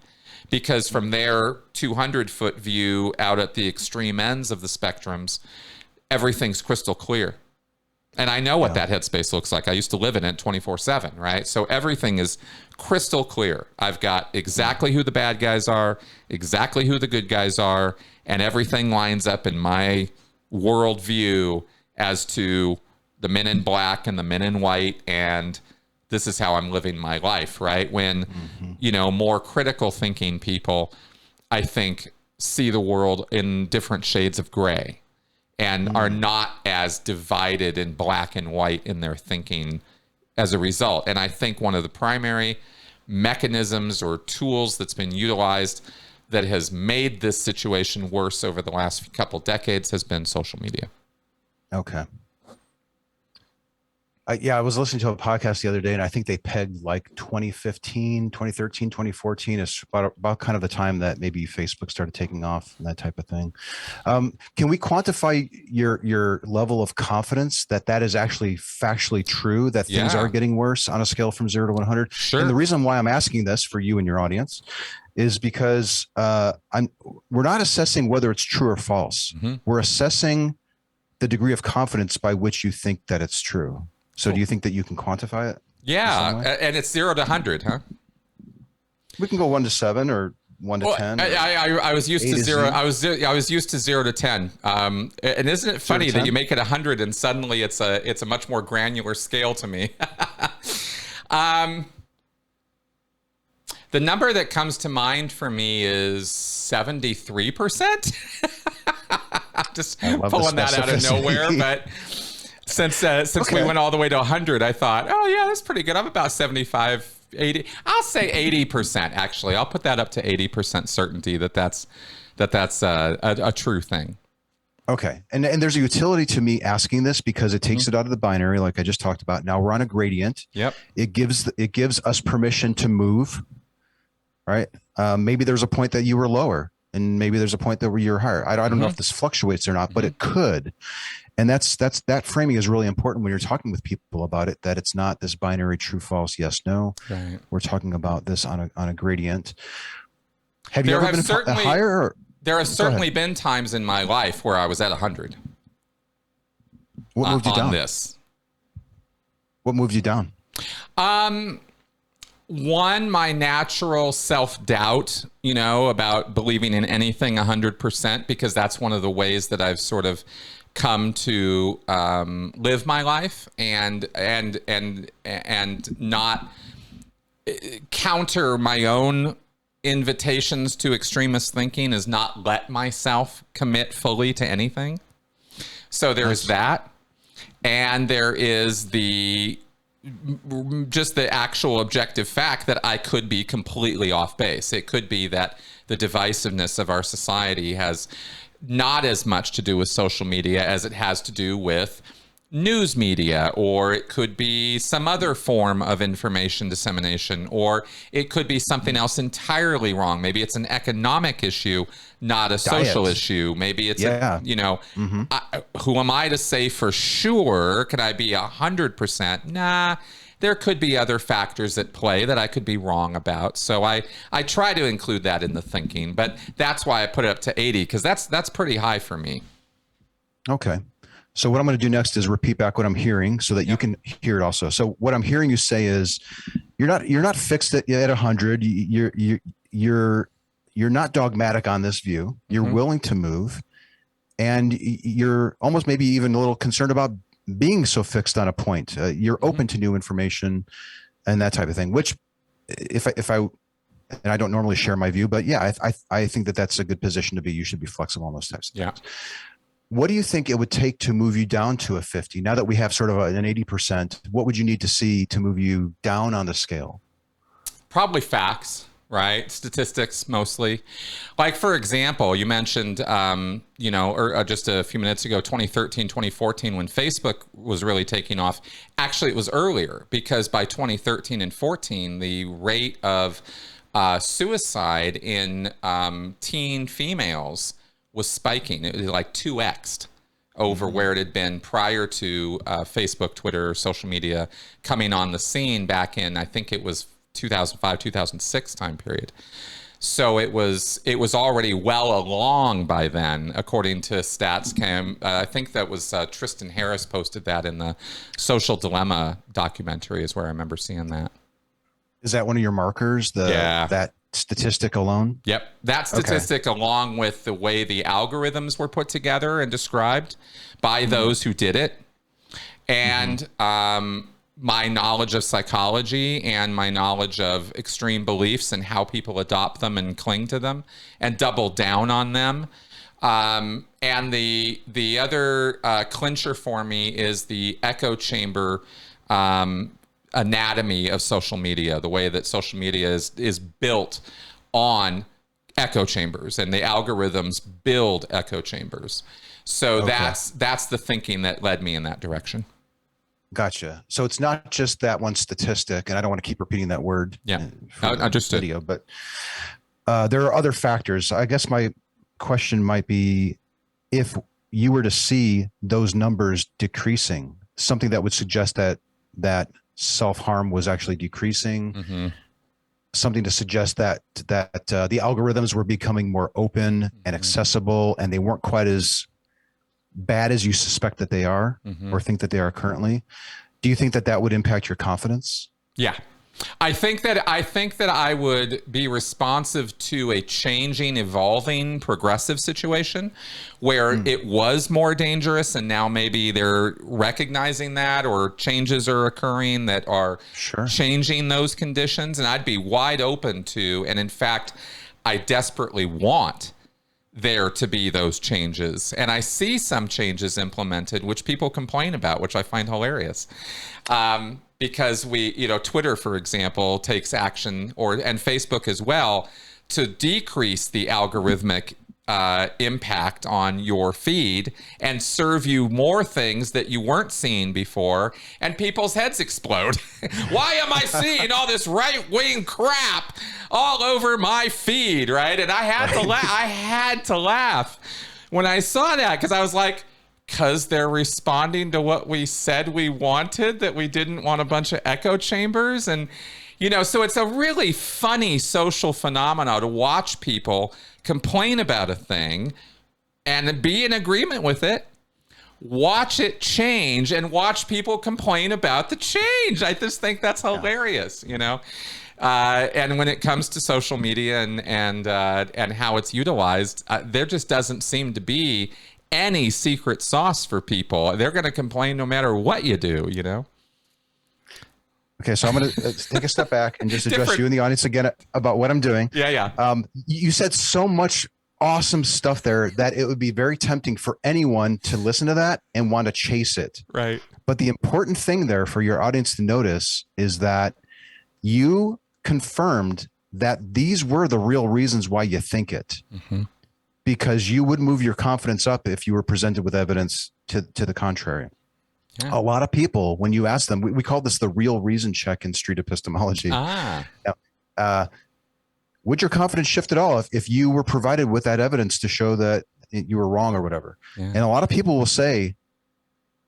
because from their 200-foot view out at the extreme ends of the spectrums, everything's crystal clear. And I know what that headspace looks like. I used to live in it 24/7, right? So everything is crystal clear. I've got exactly who the bad guys are, exactly who the good guys are, and everything lines up in my worldview as to the men in black and the men in white, and this is how I'm living my life, right? When, more critical thinking people, I think, see the world in different shades of gray, and are not as divided in black and white in their thinking as a result. And I think one of the primary mechanisms or tools that's been utilized that has made this situation worse over the last couple decades has been social media. Okay. I was listening to a podcast the other day, and I think they pegged like 2015, 2013, 2014 is about kind of the time that maybe Facebook started taking off and that type of thing. Can we quantify your level of confidence that is actually factually true, that things are getting worse on a scale from 0 to 100? Sure. And the reason why I'm asking this for you and your audience is because we're not assessing whether it's true or false. We're assessing the degree of confidence by which you think that it's true. So do you think that you can quantify it? Yeah. And it's 0 to 100, huh? We can go 1 to 7 or 1 to 10. I was used to 0. I was used to 0 to 10. And isn't it funny that you make it 100 and suddenly it's a much more granular scale to me? The number that comes to mind for me is 73%. Just pulling that out of nowhere, but since we went all the way to 100, I thought, oh yeah, that's pretty good. I'm about 75, 80. I'll say 80%. Actually, I'll put that up to 80% certainty that's a true thing. Okay, and there's a utility to me asking this because it takes it out of the binary, like I just talked about. Now we're on a gradient. Yep. It gives us permission to move. Right. Maybe there's a point that you were lower and maybe there's a point that where you're higher. I don't know if this fluctuates or not, but it could. And that framing is really important when you're talking with people about it, that it's not this binary true, false, yes, no. Right. We're talking about this on a gradient. Have you There ever have been certainly- higher? Or, There have certainly been times in my life where I was at 100 what moved you on down? this. What moved you down? One, my natural self-doubt, about believing in anything 100%, because that's one of the ways that I've sort of come to live my life and not counter my own invitations to extremist thinking, is not let myself commit fully to anything. So there's that. And there is just the actual objective fact that I could be completely off base. It could be that the divisiveness of our society has not as much to do with social media as it has to do with news media, or it could be some other form of information dissemination, or it could be something else entirely wrong. Maybe it's an economic issue, not a social issue. Maybe it's who am I to say for sure? Could I be 100%? Nah, there could be other factors at play that I could be wrong about. So I try to include that in the thinking, but that's why I put it up to 80, because that's pretty high for me. Okay. So what I'm going to do next is repeat back what I'm hearing so that you can hear it also. So what I'm hearing you say is you're not fixed at 100. You're not dogmatic on this view. You're willing to move, and you're almost maybe even a little concerned about being so fixed on a point. You're open to new information and that type of thing, which if I and I don't normally share my view, but yeah, I think that that's a good position to be. You should be flexible on those types of things. What do you think it would take to move you down to a 50? Now that we have sort of an 80%, what would you need to see to move you down on the scale? Probably facts, right? Statistics mostly. Like, for example, you mentioned, just a few minutes ago, 2013, 2014, when Facebook was really taking off. Actually, it was earlier, because by 2013 and 14, the rate of suicide in teen females was spiking. It was like 2x'd over where it had been prior to Facebook, Twitter, social media coming on the scene back in, I think it was 2005, 2006 time period. So it was already well along by then, according to StatsCam. I think that was Tristan Harris posted that in the Social Dilemma documentary, is where I remember seeing that. Is that one of your markers? That statistic alone? Yep. That statistic, along with the way the algorithms were put together and described by those who did it, and my knowledge of psychology and my knowledge of extreme beliefs and how people adopt them and cling to them and double down on them. And the other clincher for me is the echo chamber anatomy of social media, the way that social media is built on echo chambers, and the algorithms build echo chambers. So that's the thinking that led me in that direction. Gotcha. So it's not just that one statistic, and I don't want to keep repeating that word. Yeah, understood. Video, but there are other factors. I guess my question might be, if you were to see those numbers decreasing, something that would suggest that self-harm was actually decreasing, something to suggest that the algorithms were becoming more open and accessible, and they weren't quite as bad as you suspect that they are or think that they are currently. Do you think that would impact your confidence? Yeah. I think that I would be responsive to a changing, evolving, progressive situation where it was more dangerous, and now maybe they're recognizing that, or changes are occurring that are changing those conditions. And I'd be wide open to, and in fact, I desperately want there to be those changes. And I see some changes implemented, which people complain about, which I find hilarious. Because Twitter, for example, takes action, and Facebook as well, to decrease the algorithmic impact on your feed and serve you more things that you weren't seeing before, and people's heads explode. Why am I seeing all this right-wing crap all over my feed, right? And I had to laugh. I had to laugh when I saw that, because I was like, because they're responding to what we said we wanted, that we didn't want a bunch of echo chambers. And so it's a really funny social phenomenon to watch people complain about a thing and be in agreement with it, watch it change, and watch people complain about the change. I just think that's hilarious, And when it comes to social media and how it's utilized, there just doesn't seem to be any secret sauce for people. They're going to complain no matter what you do, Okay, so I'm going to take a step back and just address you in the audience again about what I'm doing. Yeah. You said so much awesome stuff there that it would be very tempting for anyone to listen to that and want to chase it. Right. But the important thing there for your audience to notice is that you confirmed that these were the real reasons why you think it. Mm-hmm. Because you would move your confidence up if you were presented with evidence to the contrary. Yeah. A lot of people, when you ask them, we call this the real reason check in street epistemology. Now, would your confidence shift at all if you were provided with that evidence to show that you were wrong or whatever? Yeah. And a lot of people will say,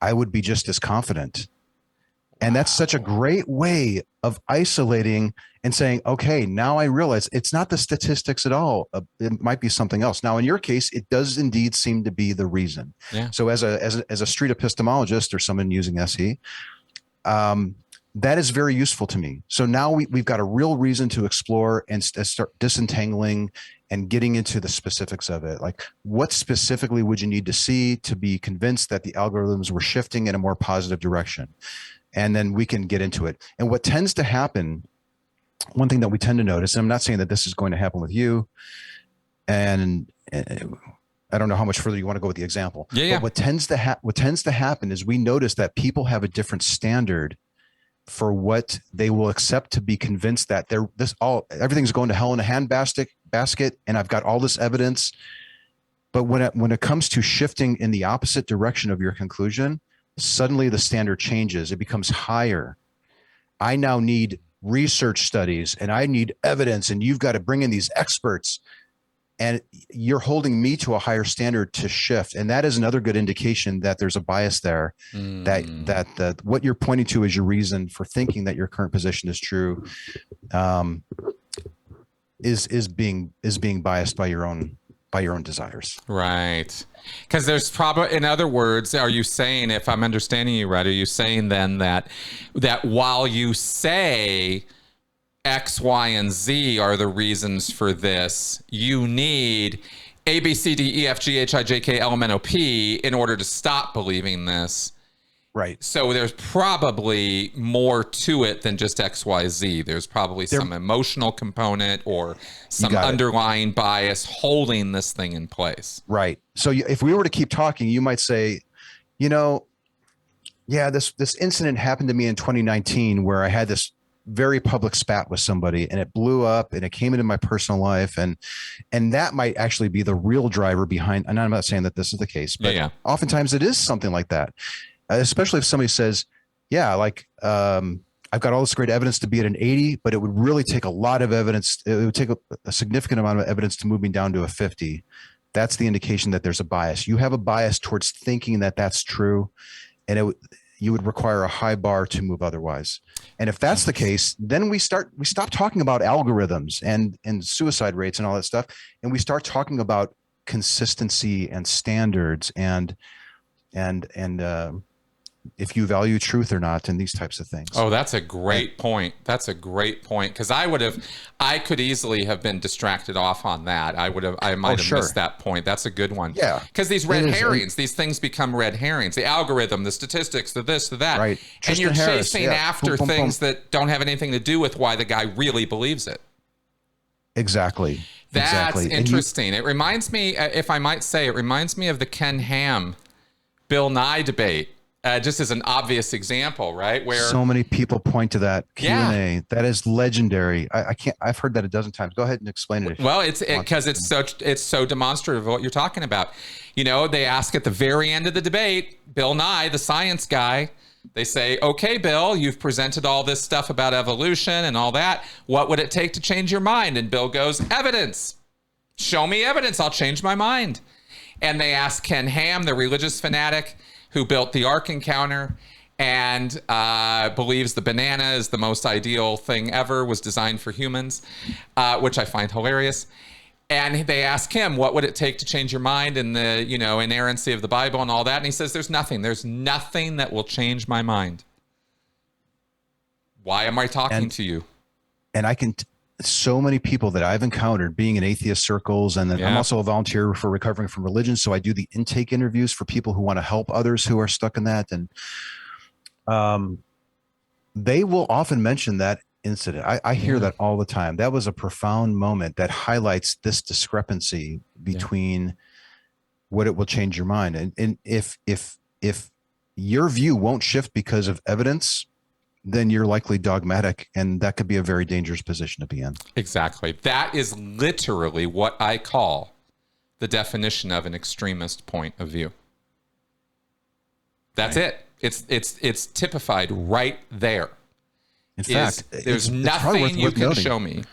I would be just as confident. And that's such a great way of isolating and saying, okay, now I realize it's not the statistics at all. It might be something else. Now, in your case, it does indeed seem to be the reason. Yeah. So as a street epistemologist or someone using SE, that is very useful to me. So now we've got a real reason to explore and start disentangling and getting into the specifics of it. Like, what specifically would you need to see to be convinced that the algorithms were shifting in a more positive direction? And then we can get into it. And what tends to happen, one thing that we tend to notice, and I'm not saying that this is going to happen with you, and I don't know how much further you want to go with the example. Yeah. But what tends to happen is we notice that people have a different standard for what they will accept to be convinced that everything's going to hell in a handbasket, and I've got all this evidence. But when it comes to shifting in the opposite direction of your conclusion, suddenly the standard changes. It becomes higher. I now need research studies and I need evidence, and you've got to bring in these experts, and you're holding me to a higher standard to shift. And that is another good indication that there's a bias there, that what you're pointing to as your reason for thinking that your current position is true, is being biased by your own desires. Right. Because there's probably, in other words, are you saying, if I'm understanding you right, are you saying then that while you say X, Y, and Z are the reasons for this, you need A, B, C, D, E, F, G, H, I, J, K, L, M, N, O, P in order to stop believing this? Right. So there's probably more to it than just X, Y, Z. There's probably some emotional component or some underlying bias holding this thing in place. Right. So if we were to keep talking, you might say, this incident happened to me in 2019 where I had this very public spat with somebody and it blew up and it came into my personal life. And that might actually be the real driver behind, and I'm not saying that this is the case, but oftentimes it is something like that. Especially if somebody says, I've got all this great evidence to be at an 80, but it would really take a lot of evidence. It would take a significant amount of evidence to move me down to a 50. That's the indication that there's a bias. You have a bias towards thinking that that's true, and you would require a high bar to move otherwise. And if that's the case, then we stop talking about algorithms and suicide rates and all that stuff, and we start talking about consistency and standards and if you value truth or not, and these types of things. Oh, that's a great point. That's a great point. Because I could easily have been distracted off on that. I might have missed that point. That's a good one. Yeah. Because these red herrings, these things become red herrings. The algorithm, the statistics, the this, the that. Right. And you're chasing after things that don't have anything to do with why the guy really believes it. Exactly. That's interesting. It reminds me, if I might say, of the Ken Ham, Bill Nye debate. just as an obvious example, right? Where So many people point to that Yeah. Q&A. That is legendary. I can't. I've heard that a dozen times. Go ahead and explain it. Well, it's because it's so demonstrative of what you're talking about. You know, they ask at the very end of the debate, Bill Nye, the science guy, they say, "Okay, Bill, you've presented all this stuff about evolution and all that. What would it take to change your mind?" And Bill goes, "Evidence. Show me evidence. I'll change my mind." And they ask Ken Ham, the religious fanatic who built the Ark Encounter and believes the banana is the most ideal thing ever, was designed for humans, which I find hilarious. And they ask him, what would it take to change your mind in the, inerrancy of the Bible and all that? And he says, there's nothing that will change my mind. Why am I talking to you? And so many people that I've encountered being in atheist circles, and then I'm also a volunteer for Recovering from Religion. So I do the intake interviews for people who want to help others who are stuck in that. And they will often mention that incident. I hear that all the time. That was a profound moment that highlights this discrepancy between what it will change your mind. And if your view won't shift because of evidence, then you're likely dogmatic, and that could be a very dangerous position to be in. Exactly. That is literally what I call the definition of an extremist point of view. That's it. It's typified right there. In fact, there's nothing you can show me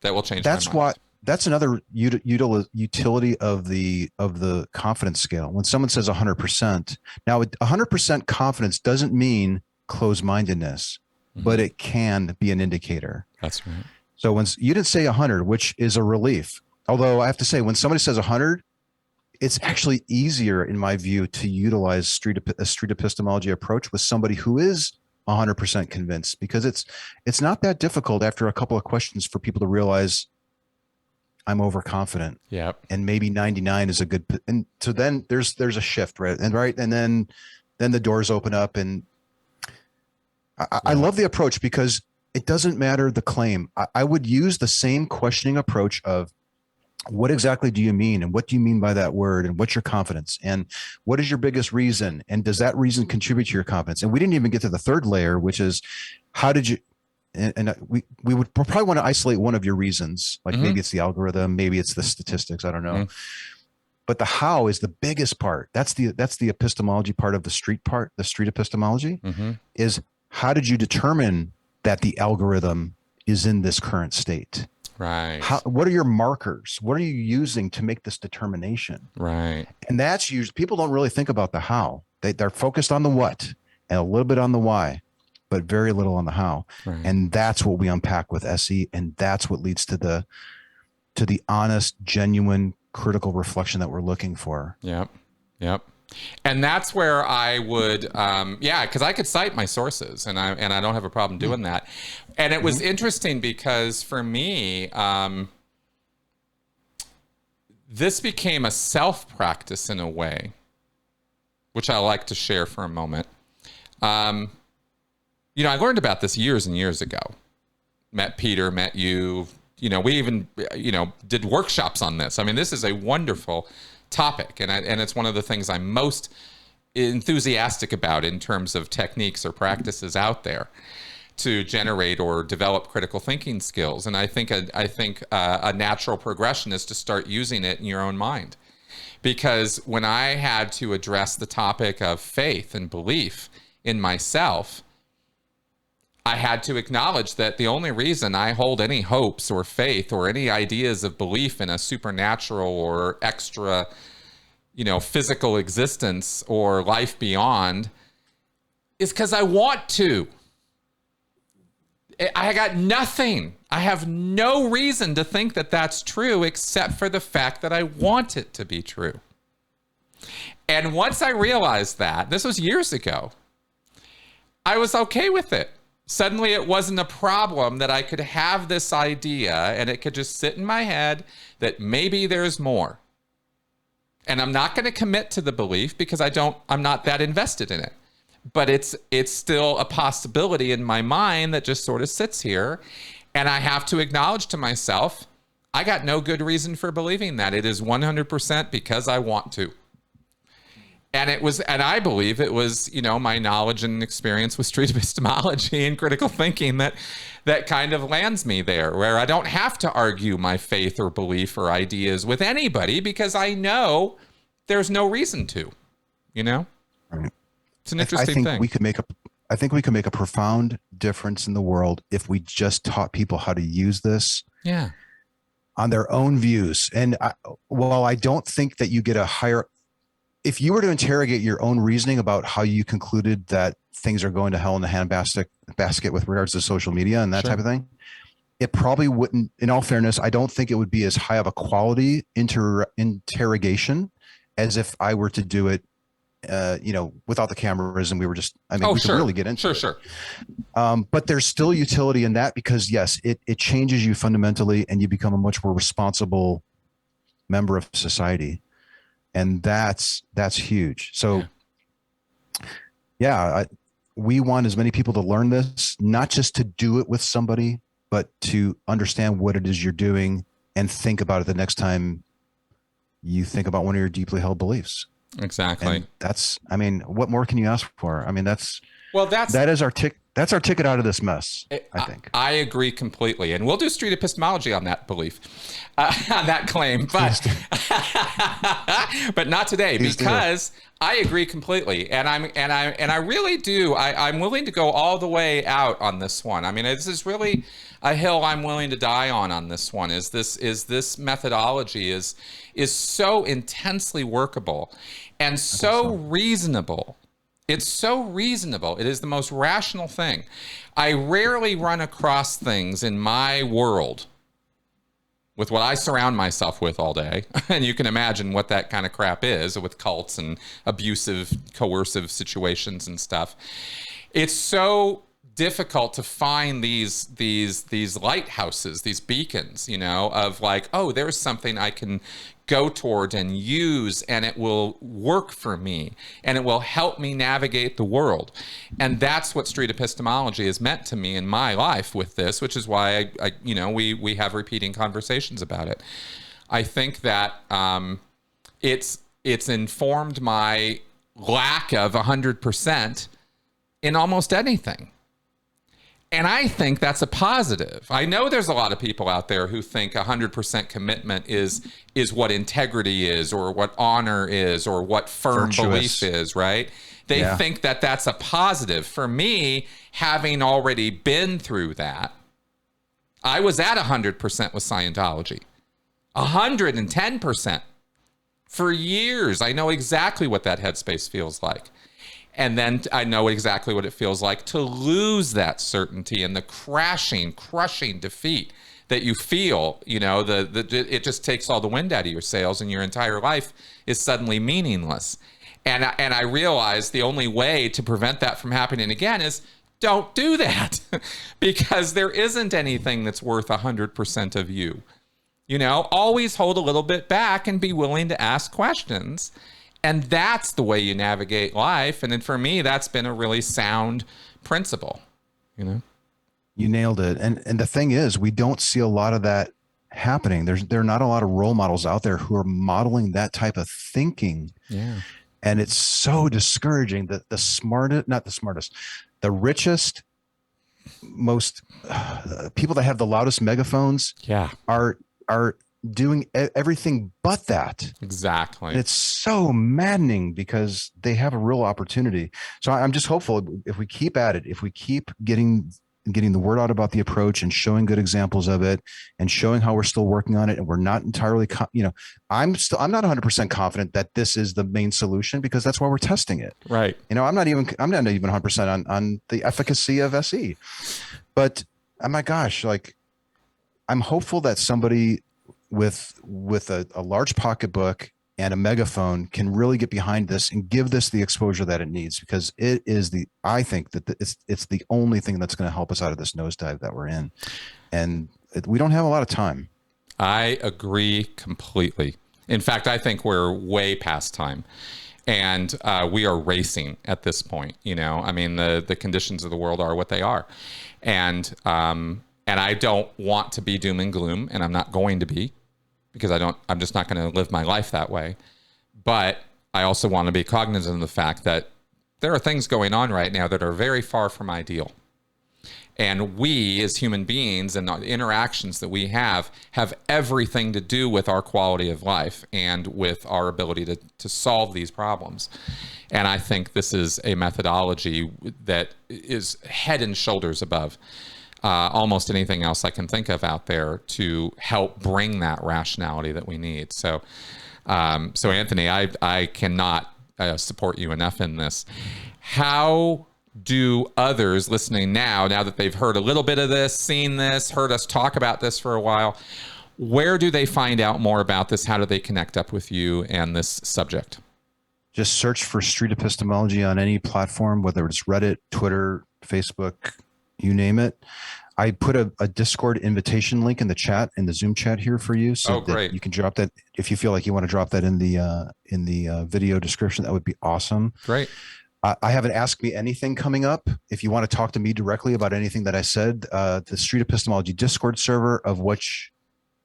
that will change my mind. That's another utility of the confidence scale. When someone says 100%, now 100% confidence doesn't mean closed-mindedness, but it can be an indicator. That's right. So when you didn't say 100, which is a relief. Although I have to say, when somebody says 100, it's actually easier, in my view, to utilize a street epistemology approach with somebody who is 100% convinced, because it's not that difficult after a couple of questions for people to realize I'm overconfident. Yep. And maybe 99 is a good. And so then there's a shift, right? And then the doors open up, and I love the approach because it doesn't matter the claim. I would use the same questioning approach of, what exactly do you mean? And what do you mean by that word? And what's your confidence? And what is your biggest reason? And does that reason contribute to your confidence? And we didn't even get to the third layer, which is, how did you, and we would probably want to isolate one of your reasons. Like maybe it's the algorithm, maybe it's the statistics. I don't know. But the how is the biggest part. That's the epistemology part of the street epistemology is, how did you determine that the algorithm is in this current state? Right. What are your markers? What are you using to make this determination? Right. And that's usually, people don't really think about the how. They're focused on the what and a little bit on the why, but very little on the how. Right. And that's what we unpack with SE. And that's what leads to the honest, genuine, critical reflection that we're looking for. Yep. And that's where I would, because I could cite my sources, and I don't have a problem doing that. And it was interesting because for me, this became a self-practice in a way, which I like to share for a moment. I learned about this years and years ago. Met Peter, met you. We even, did workshops on this. I mean, this is a wonderful topic, and it's one of the things I'm most enthusiastic about in terms of techniques or practices out there to generate or develop critical thinking skills. And I think a natural progression is to start using it in your own mind, because when I had to address the topic of faith and belief in myself, I had to acknowledge that the only reason I hold any hopes or faith or any ideas of belief in a supernatural or extra, physical existence or life beyond is because I want to. I got nothing. I have no reason to think that that's true except for the fact that I want it to be true. And once I realized that, this was years ago, I was okay with it. Suddenly it wasn't a problem that I could have this idea and it could just sit in my head that maybe there's more. And I'm not going to commit to the belief because I'm not that invested in it. But it's still a possibility in my mind that just sort of sits here. And I have to acknowledge to myself, I got no good reason for believing that. It is 100% because I want to. and I believe it was, my knowledge and experience with street epistemology and critical thinking that kind of lands me there, where I don't have to argue my faith or belief or ideas with anybody because I know there's no reason to, Right. It's an interesting thing. I think we could make a profound difference in the world if we just taught people how to use this. Yeah. On their own views. And while I don't think that you get a higher, if you were to interrogate your own reasoning about how you concluded that things are going to hell in the handbasket with regards to social media and that type of thing, it probably wouldn't, in all fairness, I don't think it would be as high of a quality interrogation as if I were to do it, without the cameras and we were just, we could really get into it. Sure. But there's still utility in that because yes, it changes you fundamentally and you become a much more responsible member of society. And that's huge. So we want as many people to learn this, not just to do it with somebody, but to understand what it is you're doing and think about it the next time you think about one of your deeply held beliefs. Exactly. And what more can you ask for? That's our ticket out of this mess, I think. I agree completely. And we'll do street epistemology on that belief, on that claim, but but not today because I agree completely. And I really do. I'm willing to go all the way out on this one. I mean, this is really a hill I'm willing to die on this one. Is this methodology is so intensely workable and so reasonable. It's so reasonable. It is the most rational thing. I rarely run across things in my world with what I surround myself with all day. And you can imagine what that kind of crap is with cults and abusive, coercive situations and stuff. It's so difficult to find these lighthouses, these beacons, of like, oh, there's something I can go toward and use, and it will work for me, and it will help me navigate the world. And that's what street epistemology has meant to me in my life with this, which is why we have repeating conversations about it. I think that it's informed my lack of 100% in almost anything. And I think that's a positive. I know there's a lot of people out there who think 100% commitment is what integrity is, or what honor is, or what firm belief is, right? They think that that's a positive. For me, having already been through that, I was at 100% with Scientology. 110%. For years, I know exactly what that headspace feels like. And then I know exactly what it feels like to lose that certainty and the crashing, crushing defeat that you feel. It just takes all the wind out of your sails, and your entire life is suddenly meaningless. And I realized the only way to prevent that from happening again is don't do that, because there isn't anything that's worth 100% of you. Always hold a little bit back and be willing to ask questions. And that's the way you navigate life. And then for me, that's been a really sound principle, You nailed it. And the thing is, we don't see a lot of that happening. There are not a lot of role models out there who are modeling that type of thinking. Yeah. And it's so discouraging that the richest, most people that have the loudest megaphones are doing everything but that. Exactly. And it's so maddening because they have a real opportunity. So I'm just hopeful if we keep at it, if we keep getting the word out about the approach and showing good examples of it and showing how we're still working on it, and we're not entirely, I'm not 100% confident that this is the main solution, because that's why we're testing it. Right. I'm not even 100% on the efficacy of SE, but oh my gosh, I'm hopeful that somebody with a large pocketbook and a megaphone can really get behind this and give this the exposure that it needs, because I think that it's the only thing that's going to help us out of this nosedive that we're in. And we don't have a lot of time. I agree completely. In fact, I think we're way past time, and we are racing at this point. The conditions of the world are what they are. And I don't want to be doom and gloom, and I'm not going to be, because I'm just not going to live my life that way. But I also want to be cognizant of the fact that there are things going on right now that are very far from ideal. And we as human beings and the interactions that we have everything to do with our quality of life and with our ability to solve these problems. And I think this is a methodology that is head and shoulders above almost anything else I can think of out there to help bring that rationality that we need. So, so Anthony, I cannot support you enough in this. How do others listening now that they've heard a little bit of this, seen this, heard us talk about this for a while, where do they find out more about this? How do they connect up with you and this subject? Just search for Street Epistemology on any platform, whether it's Reddit, Twitter, Facebook, you name it. I put a Discord invitation link in the chat, in the Zoom chat here for you. So that you can drop that if you feel like you want to drop that in the video description. That would be awesome. Great. I have an Ask Me Anything coming up. If you want to talk to me directly about anything that I said, the Street Epistemology Discord server, of which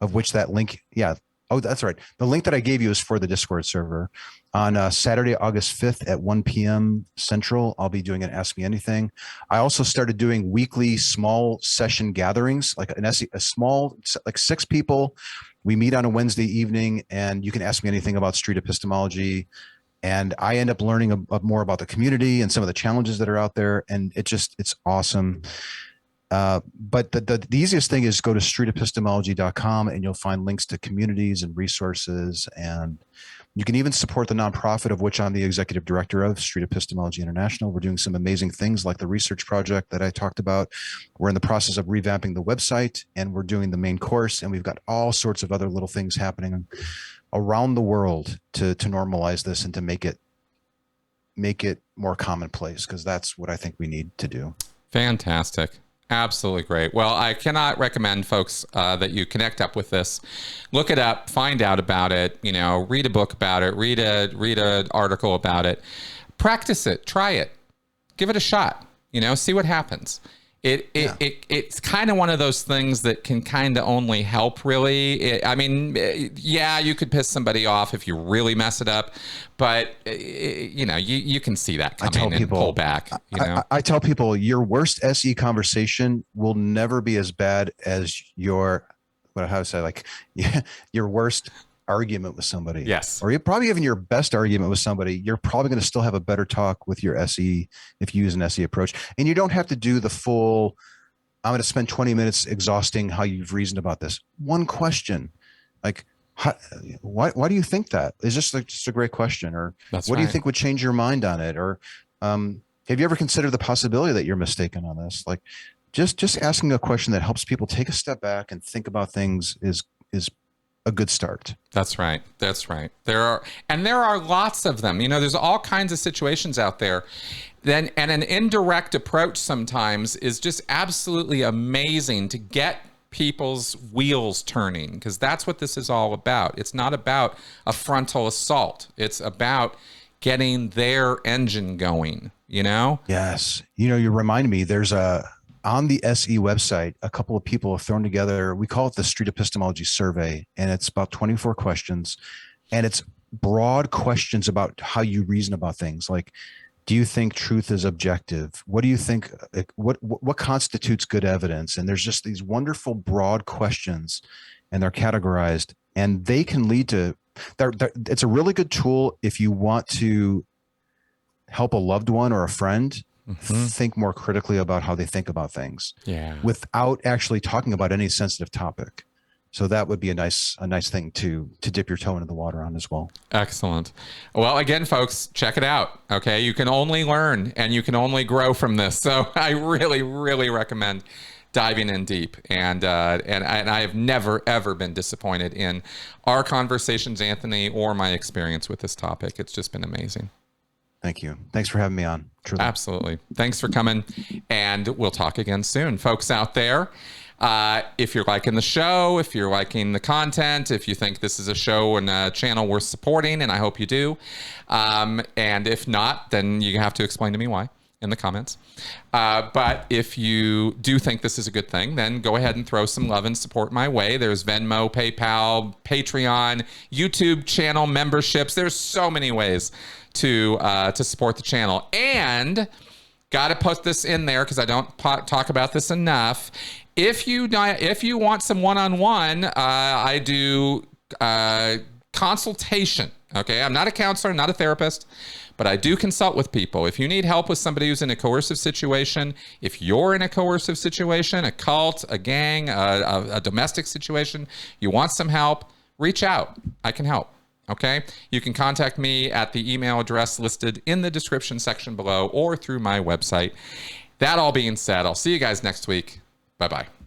that link, yeah. Oh, that's right. The link that I gave you is for the Discord server. On Saturday, August 5th at 1 p.m. Central, I'll be doing an Ask Me Anything. I also started doing weekly small session gatherings, like a small, like 6 people. We meet on a Wednesday evening, and you can ask me anything about street epistemology. And I end up learning more about the community and some of the challenges that are out there. And it's awesome. But the easiest thing is go to streetepistemology.com, and you'll find links to communities and resources. And you can even support the nonprofit of which I'm the executive director of, Street Epistemology International. We're doing some amazing things like the research project that I talked about. We're in the process of revamping the website, and we're doing the main course. And we've got all sorts of other little things happening around the world to normalize this and to make it more commonplace, because that's what I think we need to do. Fantastic. Absolutely great. Well, I cannot recommend folks that you connect up with this. Look it up, find out about it, read a book about it, read an article about it, practice it, try it, give it a shot, see what happens. It's kind of one of those things that can kind of only help, really. You could piss somebody off if you really mess it up, but you can see that coming and pull back. I tell people your worst SE conversation will never be as bad as your worst argument with somebody. Yes. Or you're probably even your best argument with somebody. You're probably going to still have a better talk with your SE if you use an SE approach. And you don't have to do the full, I'm going to spend 20 minutes exhausting how you've reasoned about this. One question, like, why do you think that? Is just a great question. Or what do you think would change your mind on it? Or have you ever considered the possibility that you're mistaken on this? Like, just asking a question that helps people take a step back and think about things is a good start. That's right. There are lots of them. There's all kinds of situations out there. And an indirect approach sometimes is just absolutely amazing to get people's wheels turning, because that's what this is all about. It's not about a frontal assault. It's about getting their engine going, Yes. You remind me, there's on the SE website, a couple of people have thrown together, we call it the Street Epistemology Survey, and it's about 24 questions, and it's broad questions about how you reason about things. Like, do you think truth is objective? What do you think, what constitutes good evidence? And there's just these wonderful broad questions, and they're categorized, and they can lead to, it's a really good tool if you want to help a loved one or a friend think more critically about how they think about things, without actually talking about any sensitive topic. So that would be a nice thing to dip your toe into the water on as well. Excellent. Well, again, folks, check it out. Okay, you can only learn and you can only grow from this. So I really, really recommend diving in deep. And I have never ever been disappointed in our conversations, Anthony, or my experience with this topic. It's just been amazing. Thank you. Thanks for having me on. Truly. Absolutely. Thanks for coming, and we'll talk again soon. Folks out there, if you're liking the show, if you're liking the content, if you think this is a show and a channel worth supporting, and I hope you do, and if not, then you have to explain to me why. in the comments. But if you do think this is a good thing, then go ahead and throw some love and support my way. There's Venmo, PayPal, Patreon, YouTube channel memberships. There's so many ways to support the channel. And got to put this in there because I don't talk about this enough. If you want some one-on-one, I do consultation. Okay, I'm not a counselor, not a therapist, but I do consult with people. If you need help with somebody who's in a coercive situation, if you're in a coercive situation, a cult, a gang, a domestic situation, you want some help, reach out. I can help. Okay, you can contact me at the email address listed in the description section below or through my website. That all being said, I'll see you guys next week. Bye-bye.